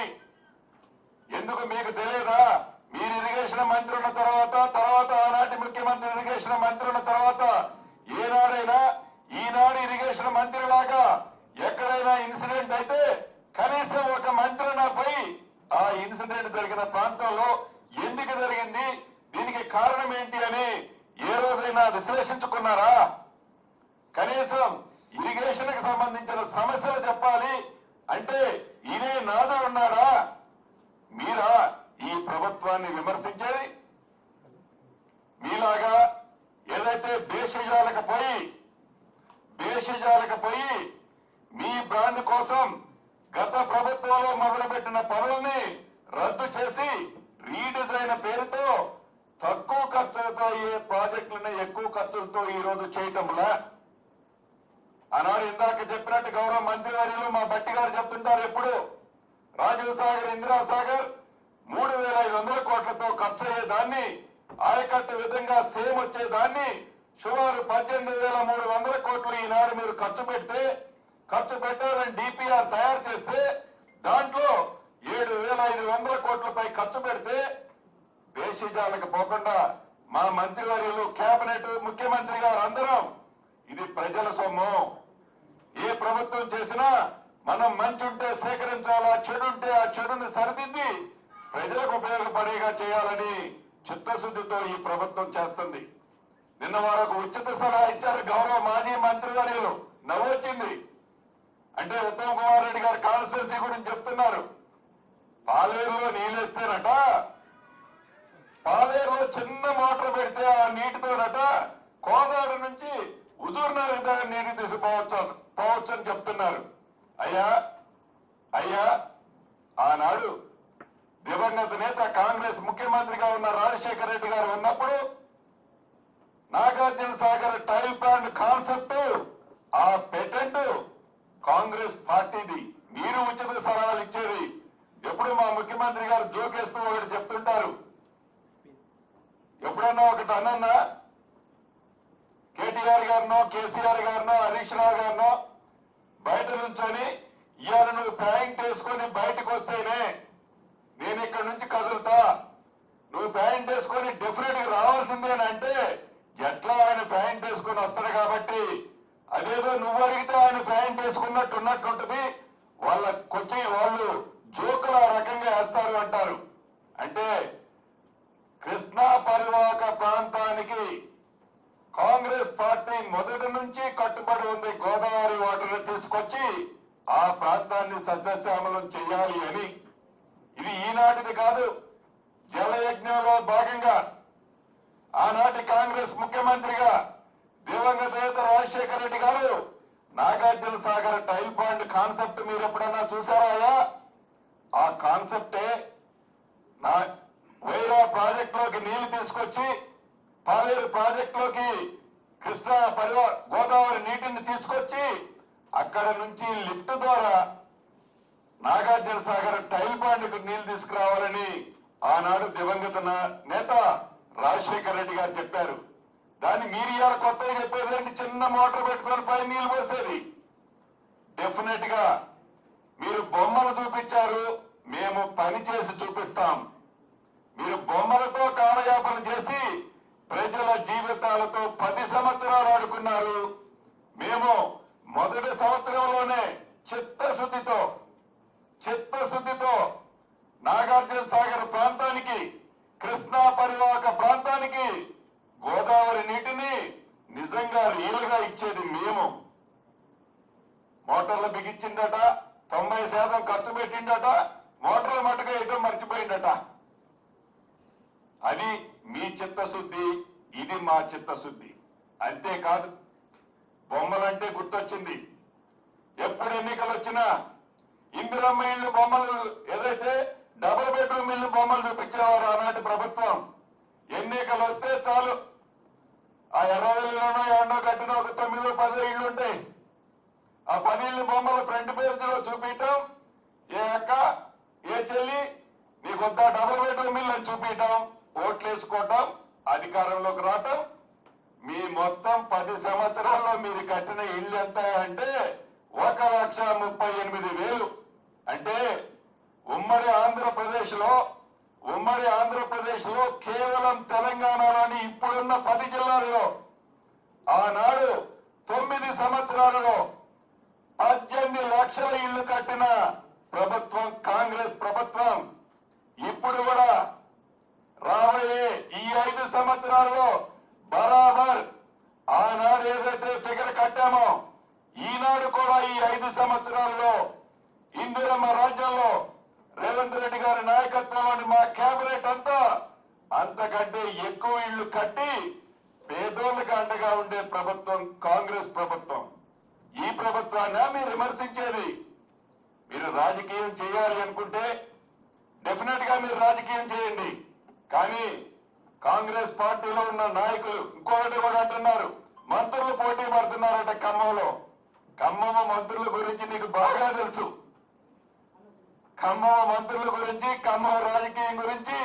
ఎందుకు మీకు తెలియదా? మీరు ఇరిగేషన్ మంత్రి ఉన్న తర్వాత ఆనాటి ముఖ్యమంత్రి ఇరిగేషన్ మంత్రి ఉన్న తర్వాత ఏనాడైనా ఈనాడు ఇరిగేషన్ మంత్రి లాగా ఎక్కడైనా ఇన్సిడెంట్ అయితే కనీసం ఒక మంత్రి నాపై ఆ ఇన్సిడెంట్ జరిగిన ప్రాంతంలో ఎందుకు జరిగింది, దీనికి కారణం ఏంటి అని ఏ రోజైనా విశ్లేషించుకున్నారా? కనీసం ఇరిగేషన్ కి సంబంధించిన సమస్యలు చెప్పాలి అంటే ఇదే నాదు ఉన్నాడా? మీరా ఈ ప్రభుత్వాన్ని విమర్శించేది? మీలాగా ఏదైతే భేషజాలకు పోయి మీ బ్రాండ్ కోసం గత ప్రభుత్వంలో మొదలుపెట్టిన పనుల్ని రద్దు చేసి రీడిజైన్ పేరుతో తక్కువ ఖర్చులతో అయ్యే ప్రాజెక్టులను ఎక్కువ ఖర్చులతో ఈ రోజు చేయటంలా. ఆనాడు ఇందాక చెప్పినట్టు గౌరవ మంత్రివర్యులు మా బట్టి గారు చెప్తుంటారు ఎప్పుడు, రాజీవ్ సాగర్, ఇందిరా సాగర్ 3,500 కోట్లతో ఖర్చు అయ్యేదాన్ని ఆయకట్టు విధంగా సేమ్ వచ్చేదాన్ని సుమారు 18,300 కోట్లు ఈనాడు మీరు ఖర్చు పెట్టాలని డిపిఆర్ తయారు చేస్తే దాంట్లో 7,500 కోట్లపై ఖర్చు పెడితే బేషిజాలకు పోకుండా మా మంత్రివర్యులు, కేబినెట్, ముఖ్యమంత్రి గారు అందరం ఇది ప్రజల సొమ్ము. ఏ ప్రభుత్వం చేసినా మనం మంచి ఉంటే సేకరించాలా, చెడు ఉంటే ఆ చెడుని సరిదిద్ది ప్రజలకు ఉపయోగపడేగా చేయాలని చిత్తశుద్ధితో ఈ ప్రభుత్వం చేస్తుంది. నిన్న వారు ఉచిత సలహా ఇచ్చారు గౌరవ మాజీ మంత్రివర్యులు. నవ్వొచ్చింది. అంటే ఉత్తమ్ కుమార్ రెడ్డి గారి కాన్స్టిట్యున్సీ గురించి చెప్తున్నారు. పాలేరులో నీళ్ళేస్తేనట, పాలేరులో చిన్న మోటార్ పెడితే ఆ నీటితోనట కోదాడు నుంచి హుజూర్నగర్ దాకా నీరు పోవచ్చు అని చెప్తున్నారు. అయ్యా ఆనాడు దివంగత నేత కాంగ్రెస్ ముఖ్యమంత్రిగా ఉన్న రాజశేఖర రెడ్డి గారు ఉన్నప్పుడు Nagarjuna Sagar tail plant concept ఆ పేటెంట్ కాంగ్రెస్ పార్టీది. మీరు ఉచిత సలహాలు ఇచ్చేది. ఎప్పుడు మా ముఖ్యమంత్రి గారు జోకేస్తూ ఒకటి చెప్తుంటారు. ఎప్పుడన్నా ఒకటి అన్నా కేటీఆర్ గారినో కేసీఆర్ గారినో హరీష్ రావు గారినో బయట నుంచొని ఇవాళ నువ్వు ప్యాంట్ వేసుకొని బయటకు వస్తేనే నేను ఇక్కడ నుంచి కదులుతా, నువ్వు ప్యాంట్ వేసుకొని డెఫినెట్ గా రావాల్సిందేనంటే ఎట్లా ఆయన ప్యాంట్ వేసుకొని వస్తాడు కాబట్టి అదేదో నువ్వు అడిగితే ఆయన ప్యాంట్ వేసుకున్నట్టుంటది. వాళ్ళు జోకులు ఆ రకంగా వేస్తారు అంటారు. అంటే కృష్ణా పరివాహక ప్రాంతానికి కాంగ్రెస్ పార్టీ మొదటి నుంచి కట్టుబడి ఉంది. గోదావరి వాటర్ తీసుకొచ్చి ఆ ప్రాంతాన్ని సస్యశ్యామలం చేయాలి అని. ఇది ఈనాటిది కాదు. జలయజ్ఞంలో భాగంగా ఆనాటి కాంగ్రెస్ ముఖ్యమంత్రిగా దివంగత నేత రాజశేఖర రెడ్డి గారు Nagarjuna Sagar tail pond concept మీరు ఎప్పుడన్నా చూసారా? ఆ కాన్సెప్టే వైరా ప్రాజెక్టులోకి నీళ్లు తీసుకొచ్చి పాలేరు ప్రాజెక్టులోకి కృష్ణా గోదావరి నీటిని తీసుకొచ్చి అక్కడ నుంచి లిఫ్ట్ ద్వారా నాగార్జున సాగర్ టైల్ పాండ్కు నీళ్లు తీసుకురావాలని ఆనాడు దివంగత నేత రాజశేఖర రెడ్డి గారు చెప్పారు. దాన్ని మీరు ఇవాళ కొత్తగా చెప్పేది ఏంటి? చిన్న మోటార్ పెట్టుకొని పై నీళ్లు పోసేది. డెఫినెట్ గా మీరు బొమ్మలు చూపించారు, మేము పని చేసి చూపిస్తాం. మీరు బొమ్మలతో కాలయాపన చేసి ప్రజల జీవితాలతో 10 సంవత్సరాలు ఆడుకున్నారు. మేము మొదటి సంవత్సరంలోనే చిత్తశుద్ధితో నాగార్జున సాగర్ ప్రాంతానికి, కృష్ణా పరివాహక ప్రాంతానికి గోదావరి నీటిని నిజంగా రియల్ గా ఇచ్చేది మేము. మోటార్లు బిగించిందట, 90% ఖర్చు పెట్టిండట, మోటార్ల మట్టుగా ఏదో మర్చిపోయిందట. అది మీ చిత్తశుద్ధి, ఇది మా చిత్తశుద్ధి. అంతేకాదు, బొమ్మలంటే గుర్తొచ్చింది. ఎప్పుడు ఎన్నికలు వచ్చినా ఇందిరమ్మ ఇల్లు బొమ్మలు, ఏదైతే డబుల్ బెడ్రూమ్ ఇల్లు బొమ్మలు చూపించేవారు ఆనాటి ప్రభుత్వం. ఎన్నికలు వస్తే చాలు ఆ ఎర్రవెల్లిలోనో ఎండో కట్టిన ఒక 9-10 ఇళ్లు ఉంటాయి. ఆ 10 ఇళ్లు బొమ్మలు ఫ్రంట్ పేజీలో చూపించటం, ఏ అక్క ఏ చెల్లి నీకు వద్దా డబుల్ బెడ్రూమ్ ఇల్లు అని చూపించటం, ఓట్లు వేసుకోవటం, అధికారంలోకి రావటం. మీ మొత్తం 10 సంవత్సరాల్లో మీరు కట్టిన ఇల్లు ఎంత అంటే 1,38,000. అంటే ఉమ్మడి ఆంధ్రప్రదేశ్ లో కేవలం తెలంగాణలోని ఇప్పుడున్న 10 జిల్లాలలో ఆనాడు 9 సంవత్సరాలలో 18 లక్షల ఇళ్లు కట్టిన ప్రభుత్వం కాంగ్రెస్ ప్రభుత్వం. ఇప్పుడు కూడా రాబోయే ఈ 5 సంవత్సరాలలో బరాబర్ ఆనాడు ఏదైతే ఫిగర్ కట్టామో ఈనాడు కూడా ఈ 5 సంవత్సరాల్లో ఇందిరమ్మ రాజ్యంలో రేవంత్ రెడ్డి గారి నాయకత్వంలోని మా కేబినెట్ అంతా అంతకంటే ఎక్కువ ఇళ్లు కట్టి పేదోళ్ళకి అండగా ఉండే ప్రభుత్వం కాంగ్రెస్ ప్రభుత్వం. ఈ ప్రభుత్వాన్ని మీరు విమర్శించేది. మీరు రాజకీయం చేయాలి అనుకుంటే డెఫినెట్ గా మీరు రాజకీయం చేయండి. కానీ కాంగ్రెస్ పార్టీలో ఉన్న నాయకులు ఇంకొకటి కూడా అంటున్నారు, మంత్రులు పోటీ పడుతున్నారట ఖమ్మంలో. ఖమ్మం మంత్రుల గురించి నీకు బాగా తెలుసు. ఖమ్మం మంత్రుల గురించి, ఖమ్మం రాజకీయం గురించి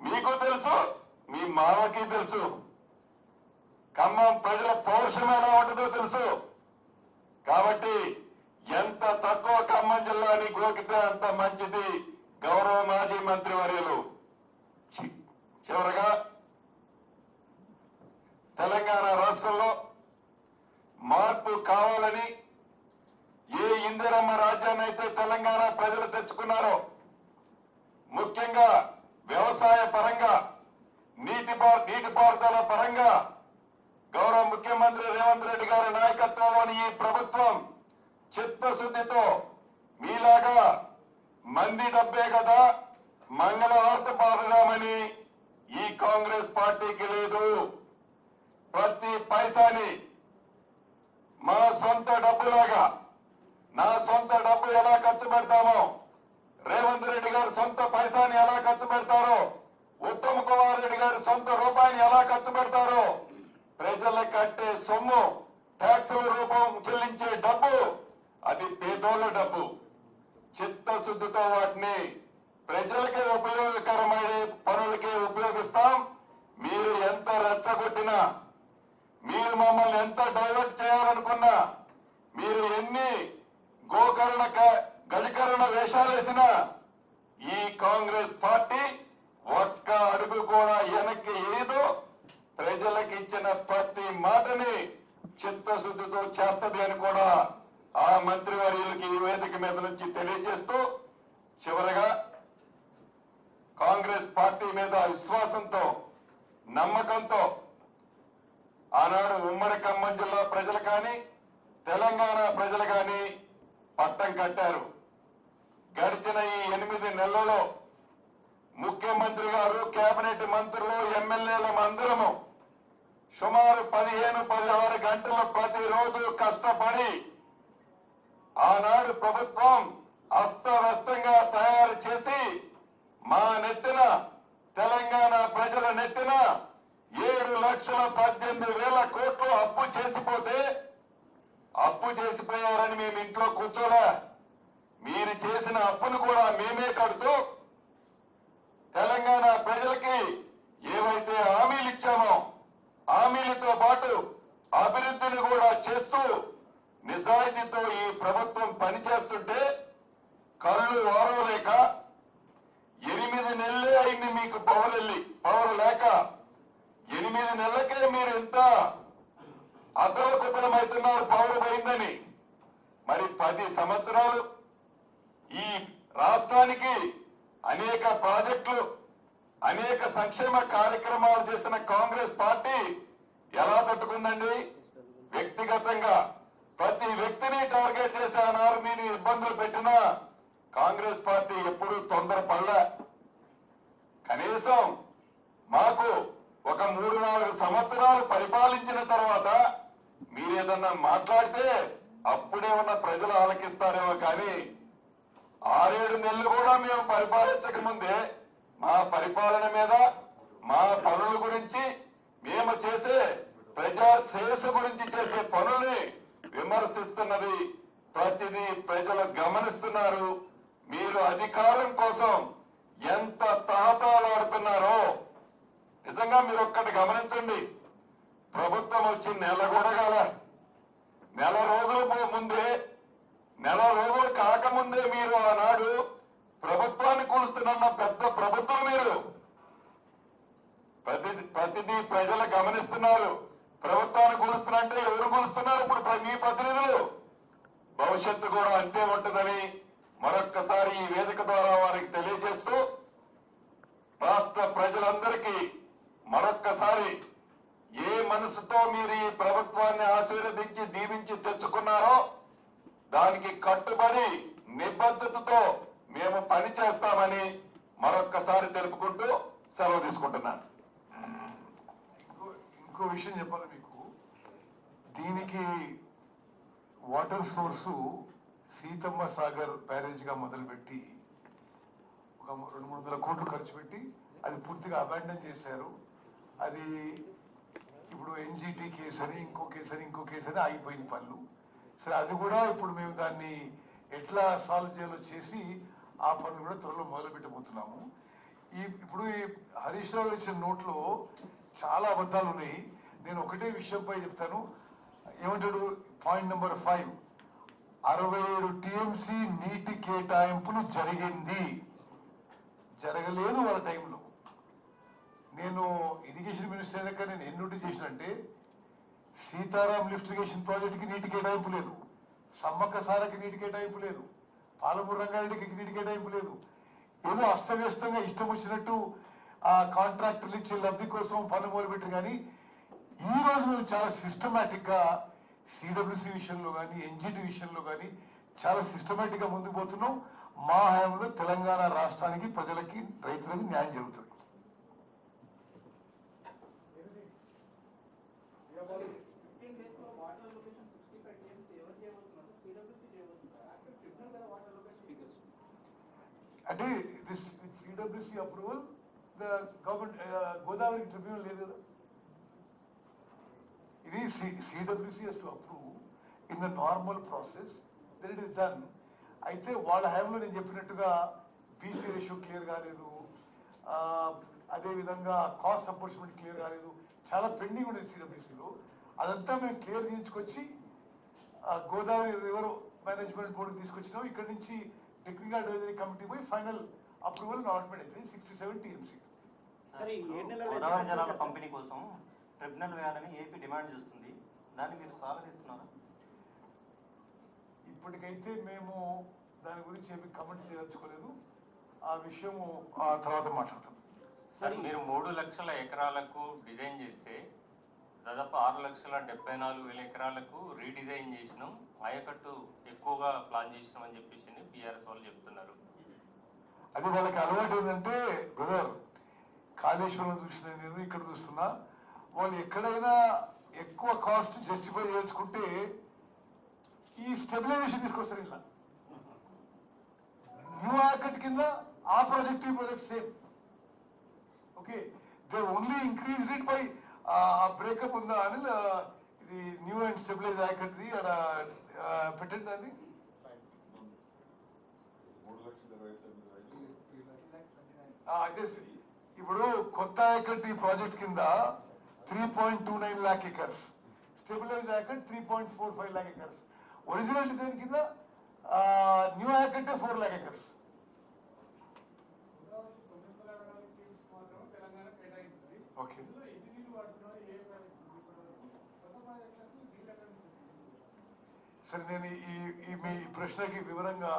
మీకు తెలుసు, మీ మామకి తెలుసు. ఖమ్మం ప్రజల పౌరుషం ఎలా ఉంటుందో తెలుసు. కాబట్టి ఎంత తక్కువ ఖమ్మం జిల్లాని గోకితే అంత మంచిది. గౌరవ మాజీ మంత్రి వర్యులు, చివరగా తెలంగాణ రాష్ట్రంలో మార్పు కావాలని ఏ ఇందిరమ్మ రాజ్యాన్ని అయితే తెలంగాణ ప్రజలు తెచ్చుకున్నారో, ముఖ్యంగా వ్యవసాయ పరంగా, నీటిపారుదల పరంగా గౌరవ ముఖ్యమంత్రి రేవంత్ రెడ్డి గారి నాయకత్వంలోని ఈ ప్రభుత్వం చిత్తశుద్ధితో మీలాగా మంది డబ్బే కదా మంగళవార్త పాడదామని ఈ కాంగ్రెస్ పార్టీకి లేదు. ప్రతి పైసాని మా సొంత డబ్బులాగా, నా సొంత డబ్బు ఎలా ఖర్చు పెడతామో, రేవంత్ రెడ్డి గారు సొంత పైసాని ఎలా ఖర్చు పెడతారో, ఉత్తమ్ కుమార్ రెడ్డి గారి సొంత రూపాయిని ఎలా ఖర్చు పెడతారో, ప్రజలకు కట్టే సొమ్ము, ట్యాక్సుల రూపం చెల్లించే డబ్బు అది పేదోళ్ల డబ్బు. చిత్తశుద్ధితో వాటిని ప్రజలకే ఉపయోగకరమయ్యే పనులకే ఉపయోగిస్తాం. మీరు ఎంత రెచ్చగొట్టినా, మీరు మమ్మల్ని ఎంత డైవర్ట్ చేయాలనుకున్నా, మీరు ఎన్ని గజకరణ వేషాలేసినా ఈ కాంగ్రెస్ పార్టీ ఒక్క అడుగు కూడా వెనక్కి ఏదో ప్రజలకు ఇచ్చిన ప్రతి మాటని చిత్తశుద్ధితో చేస్తది అని కూడా ఆ మంత్రివర్యులకి ఈ వేదిక మీద నుంచి తెలియజేస్తూ, చివరగా కాంగ్రెస్ పార్టీ మీద విశ్వాసంతో, నమ్మకంతో ఆనాడు ఉమ్మడి ఖమ్మం జిల్లా ప్రజలు కానీ, తెలంగాణ ప్రజలు కానీ పట్టం కట్టారు. గడిచిన ఈ 8 నెలలలో ముఖ్యమంత్రి గారు, కేబినెట్ మంత్రులు, ఎమ్మెల్యేల అందరము సుమారు 15-16 గంటలు ప్రతిరోజు కష్టపడి ఆనాడు ప్రభుత్వం అస్తవ్యస్తంగా తయారు చేసి మా నెత్తిన, తెలంగాణ ప్రజల నెత్తిన 7,18,000 కోట్లు అప్పు చేసిపోయారని మేము ఇంట్లో కూర్చోలే. మీరు చేసిన అప్పును కూడా మేమే కడుతూ తెలంగాణ ప్రజలకి ఏవైతే హామీలు ఇచ్చామో హామీలతో పాటు అభివృద్ధిని కూడా చేస్తూ నిజాయితీతో ఈ ప్రభుత్వం పనిచేస్తుంటే కళ్ళు వారవలేక 8 నెలలే అయింది మీకు పవర్ లేక 8 నెలలకే మీరు ఎంత అద్దలకుతలమవుతున్నారు పవర్ పోయిందని. మరి 10 సంవత్సరాలు ఈ రాష్ట్రానికి అనేక ప్రాజెక్టులు, అనేక సంక్షేమ కార్యక్రమాలు చేసిన కాంగ్రెస్ పార్టీ ఎలా తట్టుకుందండి? వ్యక్తిగతంగా ప్రతి వ్యక్తిని టార్గెట్ చేసి అన్నారు మీరు ఇబ్బందులు పెట్టినా కాంగ్రెస్ పార్టీ ఎప్పుడూ తొందరపడలే. కనీసం మాకు ఒక 3-4 సంవత్సరాలు పరిపాలించిన తర్వాత మీరేదన్నా మాట్లాడితే అప్పుడేమన్నా ప్రజలు ఆలకిస్తారేమో, కానీ 6-7 నెలలు కూడా మేము పరిపాలించక ముందే మా పరిపాలన మీద, మా పనుల గురించి, మేము చేసే ప్రజా శ్రేయస్సు గురించి చేసే పనుల్ని విమర్శిస్తున్నది ప్రతిదీ ప్రజలు గమనిస్తున్నారు. మీరు అధికారం కోసం ఎంత తహతలాడుతున్నారో నిజంగా మీరు ఒక్కటి గమనించండి. ప్రభుత్వం వచ్చి నెల కూడా కాల, నెల రోజులు కాకముందే మీరు ఆనాడు ప్రభుత్వాన్ని కూలుస్తున్న పెద్ద ప్రభుత్వం మీరు. ప్రతిదీ ప్రజలు గమనిస్తున్నారు. ప్రభుత్వాన్ని కూలుస్తున్నంటే ఎవరు కూలుస్తున్నారు? ఇప్పుడు మీ ప్రతినిధులు. భవిష్యత్తు కూడా అంతే ఉంటుందని మరొక్కసారి ఈ వేదిక ద్వారా వారికి తెలియజేస్తూ, రాష్ట్ర ప్రజలందరికీ మరొక్కసారి ఏ మనసుతో మీరు ఈ ప్రభుత్వాన్ని ఆశీర్వదించి దీవించి తెచ్చుకున్నారో దానికి కట్టుబడి నిబద్ధతతో మేము పని చేస్తామని మరొక్కసారి తెలుపుకుంటూ సెలవు తీసుకుంటున్నాను. ఇంకో విషయం చెప్పాలి మీకు. దీనికి water source Seethamma Sagar barrage గా మొదలుపెట్టి ఒక 200-300 కోట్లు ఖర్చు పెట్టి అది పూర్తిగా అబాండన్ చేశారు. అది ఇప్పుడు ఎన్జిటి కేసు అని ఇంకో కేసు అని ఆగిపోయింది పనులు. సరే, అది కూడా ఇప్పుడు మేము దాన్ని ఎట్లా సాల్వ్ చేయాలో చేసి ఆ పనులు కూడా త్వరలో మొదలు పెట్టబోతున్నాము. ఇప్పుడు ఈ హరీష్ రావు ఇచ్చిన నోట్లో చాలా అబద్ధాలు ఉన్నాయి. నేను ఒకటే విషయంపై చెప్తాను. ఏమంటాడు? పాయింట్ నెంబర్ 5, 67 టీఎంసీ నీటి కేటాయింపులు జరగలేదు వాళ్ళ టైంలో. నేను ఇరిగేషన్ మినిస్టర్ అయినాక నేను ఎన్ని డ్యూటీ చేసినంటే, సీతారాం లిఫ్ట్ ఇరిగేషన్ ప్రాజెక్టుకి నీటి కేటాయింపు లేదు, సమ్మక్క సారకి నీటి కేటాయింపు లేదు, పాలమూరు రంగారెడ్డికి నీటి కేటాయింపు లేదు. ఏదో అస్తవ్యస్తంగా ఇష్టం వచ్చినట్టు ఆ కాంట్రాక్టర్లు ఇచ్చే లబ్ధి కోసం పనులు మొదలుపెట్టారు. కానీ ఈ రోజు మేము చాలా సిస్టమేటిక్ గా సిడబ్ల్యూసి విషయంలో కానీ ఎన్జిటి విషయంలో కానీ చాలా సిస్టమేటిక్ గా ముందుకు పోతున్నాం. మా హయాంలో తెలంగాణ రాష్ట్రానికి ప్రజలకి రైతులకి న్యాయం జరుగుతుంది. అంటే this CWC approval the government Godavari tribunal లేదు కదా. ఇది CWC has to approve in the normal process, then it is done. అయితే వాళ్ళ హయాంలో నేను చెప్పినట్టుగా బీసీ రేషియో క్లియర్ కాలేదు, అదేవిధంగా కాస్ట్ అపోర్చ్మెంట్ క్లియర్ కాలేదు, చాలా పెండింగ్ ఉండేది సిడబ్ల్యూసీలో. అదంతా మేము క్లియర్ చేయించుకొచ్చి గోదావరి రివర్ మేనేజ్మెంట్ బోర్డుకి తీసుకొచ్చినాం. ఇక్కడ నుంచి టెక్నికల్ అడ్వైజరీ కమిటీ పోయి ఫైనల్ అప్రూవల్ అలాట్మెంట్ అయితే 67 టీఎంసీ. గోదావరి జలాల పంపిణీ కోసం ట్రిబ్యునల్ వేయాలని ఏపీ డిమాండ్ చేస్తుంది, దాన్ని మీరు స్వాగతిస్తున్నారా? ఇప్పటికైతే మేము దాని గురించి ఏమి కమెంట్ చేయదలుచుకోలేదు. ఆ విషయము ఆ తర్వాత మాట్లాడతాం. సార్, మీరు 3 లక్షల ఎకరాలకు డిజైన్ చేస్తే దాదాపు 6,74,000 ఎకరాలకు రీడిజైన్ చేసినాం, ఆయకట్టు ఎక్కువగా ప్లాన్ చేసినాం అని చెప్పేసి బీఆర్ఎస్ వాళ్ళు చెప్తున్నారు. అది వాళ్ళకి అలవాటు ఏంటంటే బ్రదర్, కాళేశ్వరం చూసిన నేను ఇక్కడ చూస్తున్నా, వాళ్ళు ఎక్కడైనా ఎక్కువ కాస్ట్ జస్టిఫై చేసుకుంటే ఈ స్టెబిలైజేషన్ తీసుకొస్తారు. ఇలా న్యూ ఆయకట్ కింద ఆ ప్రాజెక్ట్ ఈ project same. Okay, they only increase it by breakup ఉందా అని ఇది న్యూ అండ్ స్టెబిలైజ్ ఆయకట్ది అక్కడ పెట్టండి. దాన్ని అదే సార్, ఇప్పుడు కొత్త ఆయకట్ ఈ ప్రాజెక్ట్ కింద 3.29 lakh acres, stabilise ayacut 3.45 lakh acres. Original design కింద new ayacut 4 lakh acres. Okay, సరే నేను ఈ మీ ప్రశ్నకి వివరంగా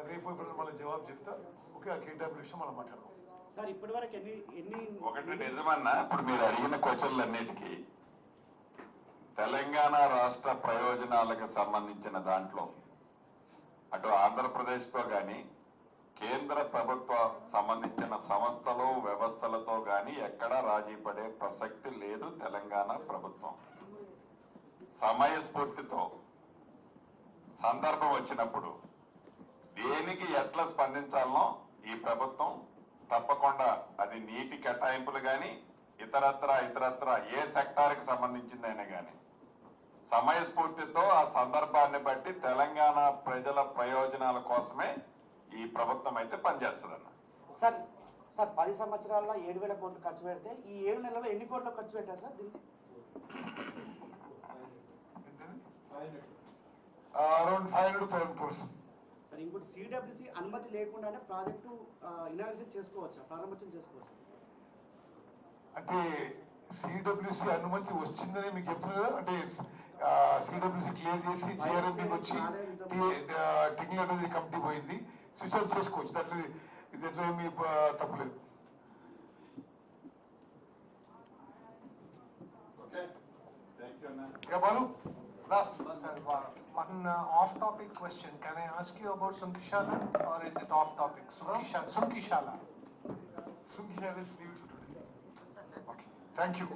రేపు ఇప్పుడు మళ్ళీ జవాబు చెప్తా. ఓకే, ఆ కేటాయింపు విషయం మనం మాట్లాడదాం. సార్, ఇప్పటి వరకు ఎన్ని ఒకటి నిజమన్నా, ఇప్పుడు మీరు అడిగిన క్వశ్చన్లన్నిటికీ తెలంగాణ రాష్ట్ర ప్రయోజనాలకు సంబంధించిన దాంట్లో అటు ఆంధ్రప్రదేశ్తో కానీ కేంద్ర ప్రభుత్వ సంబంధించిన సంస్థలు వ్యవస్థలతో కానీ ఎక్కడా రాజీ పడే ప్రసక్తి లేదు. తెలంగాణ ప్రభుత్వం సమయస్ఫూర్తితో సందర్భం వచ్చినప్పుడు దేనికి ఎట్లా స్పందించాలనో ఈ ప్రభుత్వం తప్పకుండా, అది నీటి కేటాయింపులు కానీ ఇతరత్ర ఏ సెక్టార్కి సంబంధించిందైనా కానీ సమయస్ఫూర్తితో ఆ సందర్భాన్ని బట్టి తెలంగాణ ప్రజల ప్రయోజనాల కోసమే ఈ ప్రభుత్వం అయితే పనిచేస్తుందన్న. సార్ 10 సంవత్సరాల్లో 7,000 కోట్లు ఖర్చు పెడితే ఈ 7 నెలల్లో ఎన్ని కోట్లు ఖర్చు పెట్టారు సార్ దీనికి? Around 500,000 crores. సార్, ఇంకోటి సిడబ్ల్యూసి అనుమతి లేకుండానే ప్రాజెక్టు ఇనాగ్రేషన్ చేసుకోవచ్చా, ప్రారంభోత్సవం చేసుకోవచ్చు? అంటే సిడబ్ల్యూసి అనుమతి వచ్చిందని మీకు చెప్తున్నారు కదా. అంటే సిడబ్ల్యూసి క్లియర్ చేసి జిఆర్ఎంకి వచ్చి టెక్నికల్ అడ్వైజరీ కమిటీ పోయింది, స్విచ్ ఆఫ్ చేసుకోవచ్చు. దాంట్లో దీంట్లో ఏమి తప్పలేదు. Balu last. One off-topic question. Can I ask you about Sunkishala, or is it off-topic? Sunkishala. Sunkishala, let's leave it for today. Okay, thank you.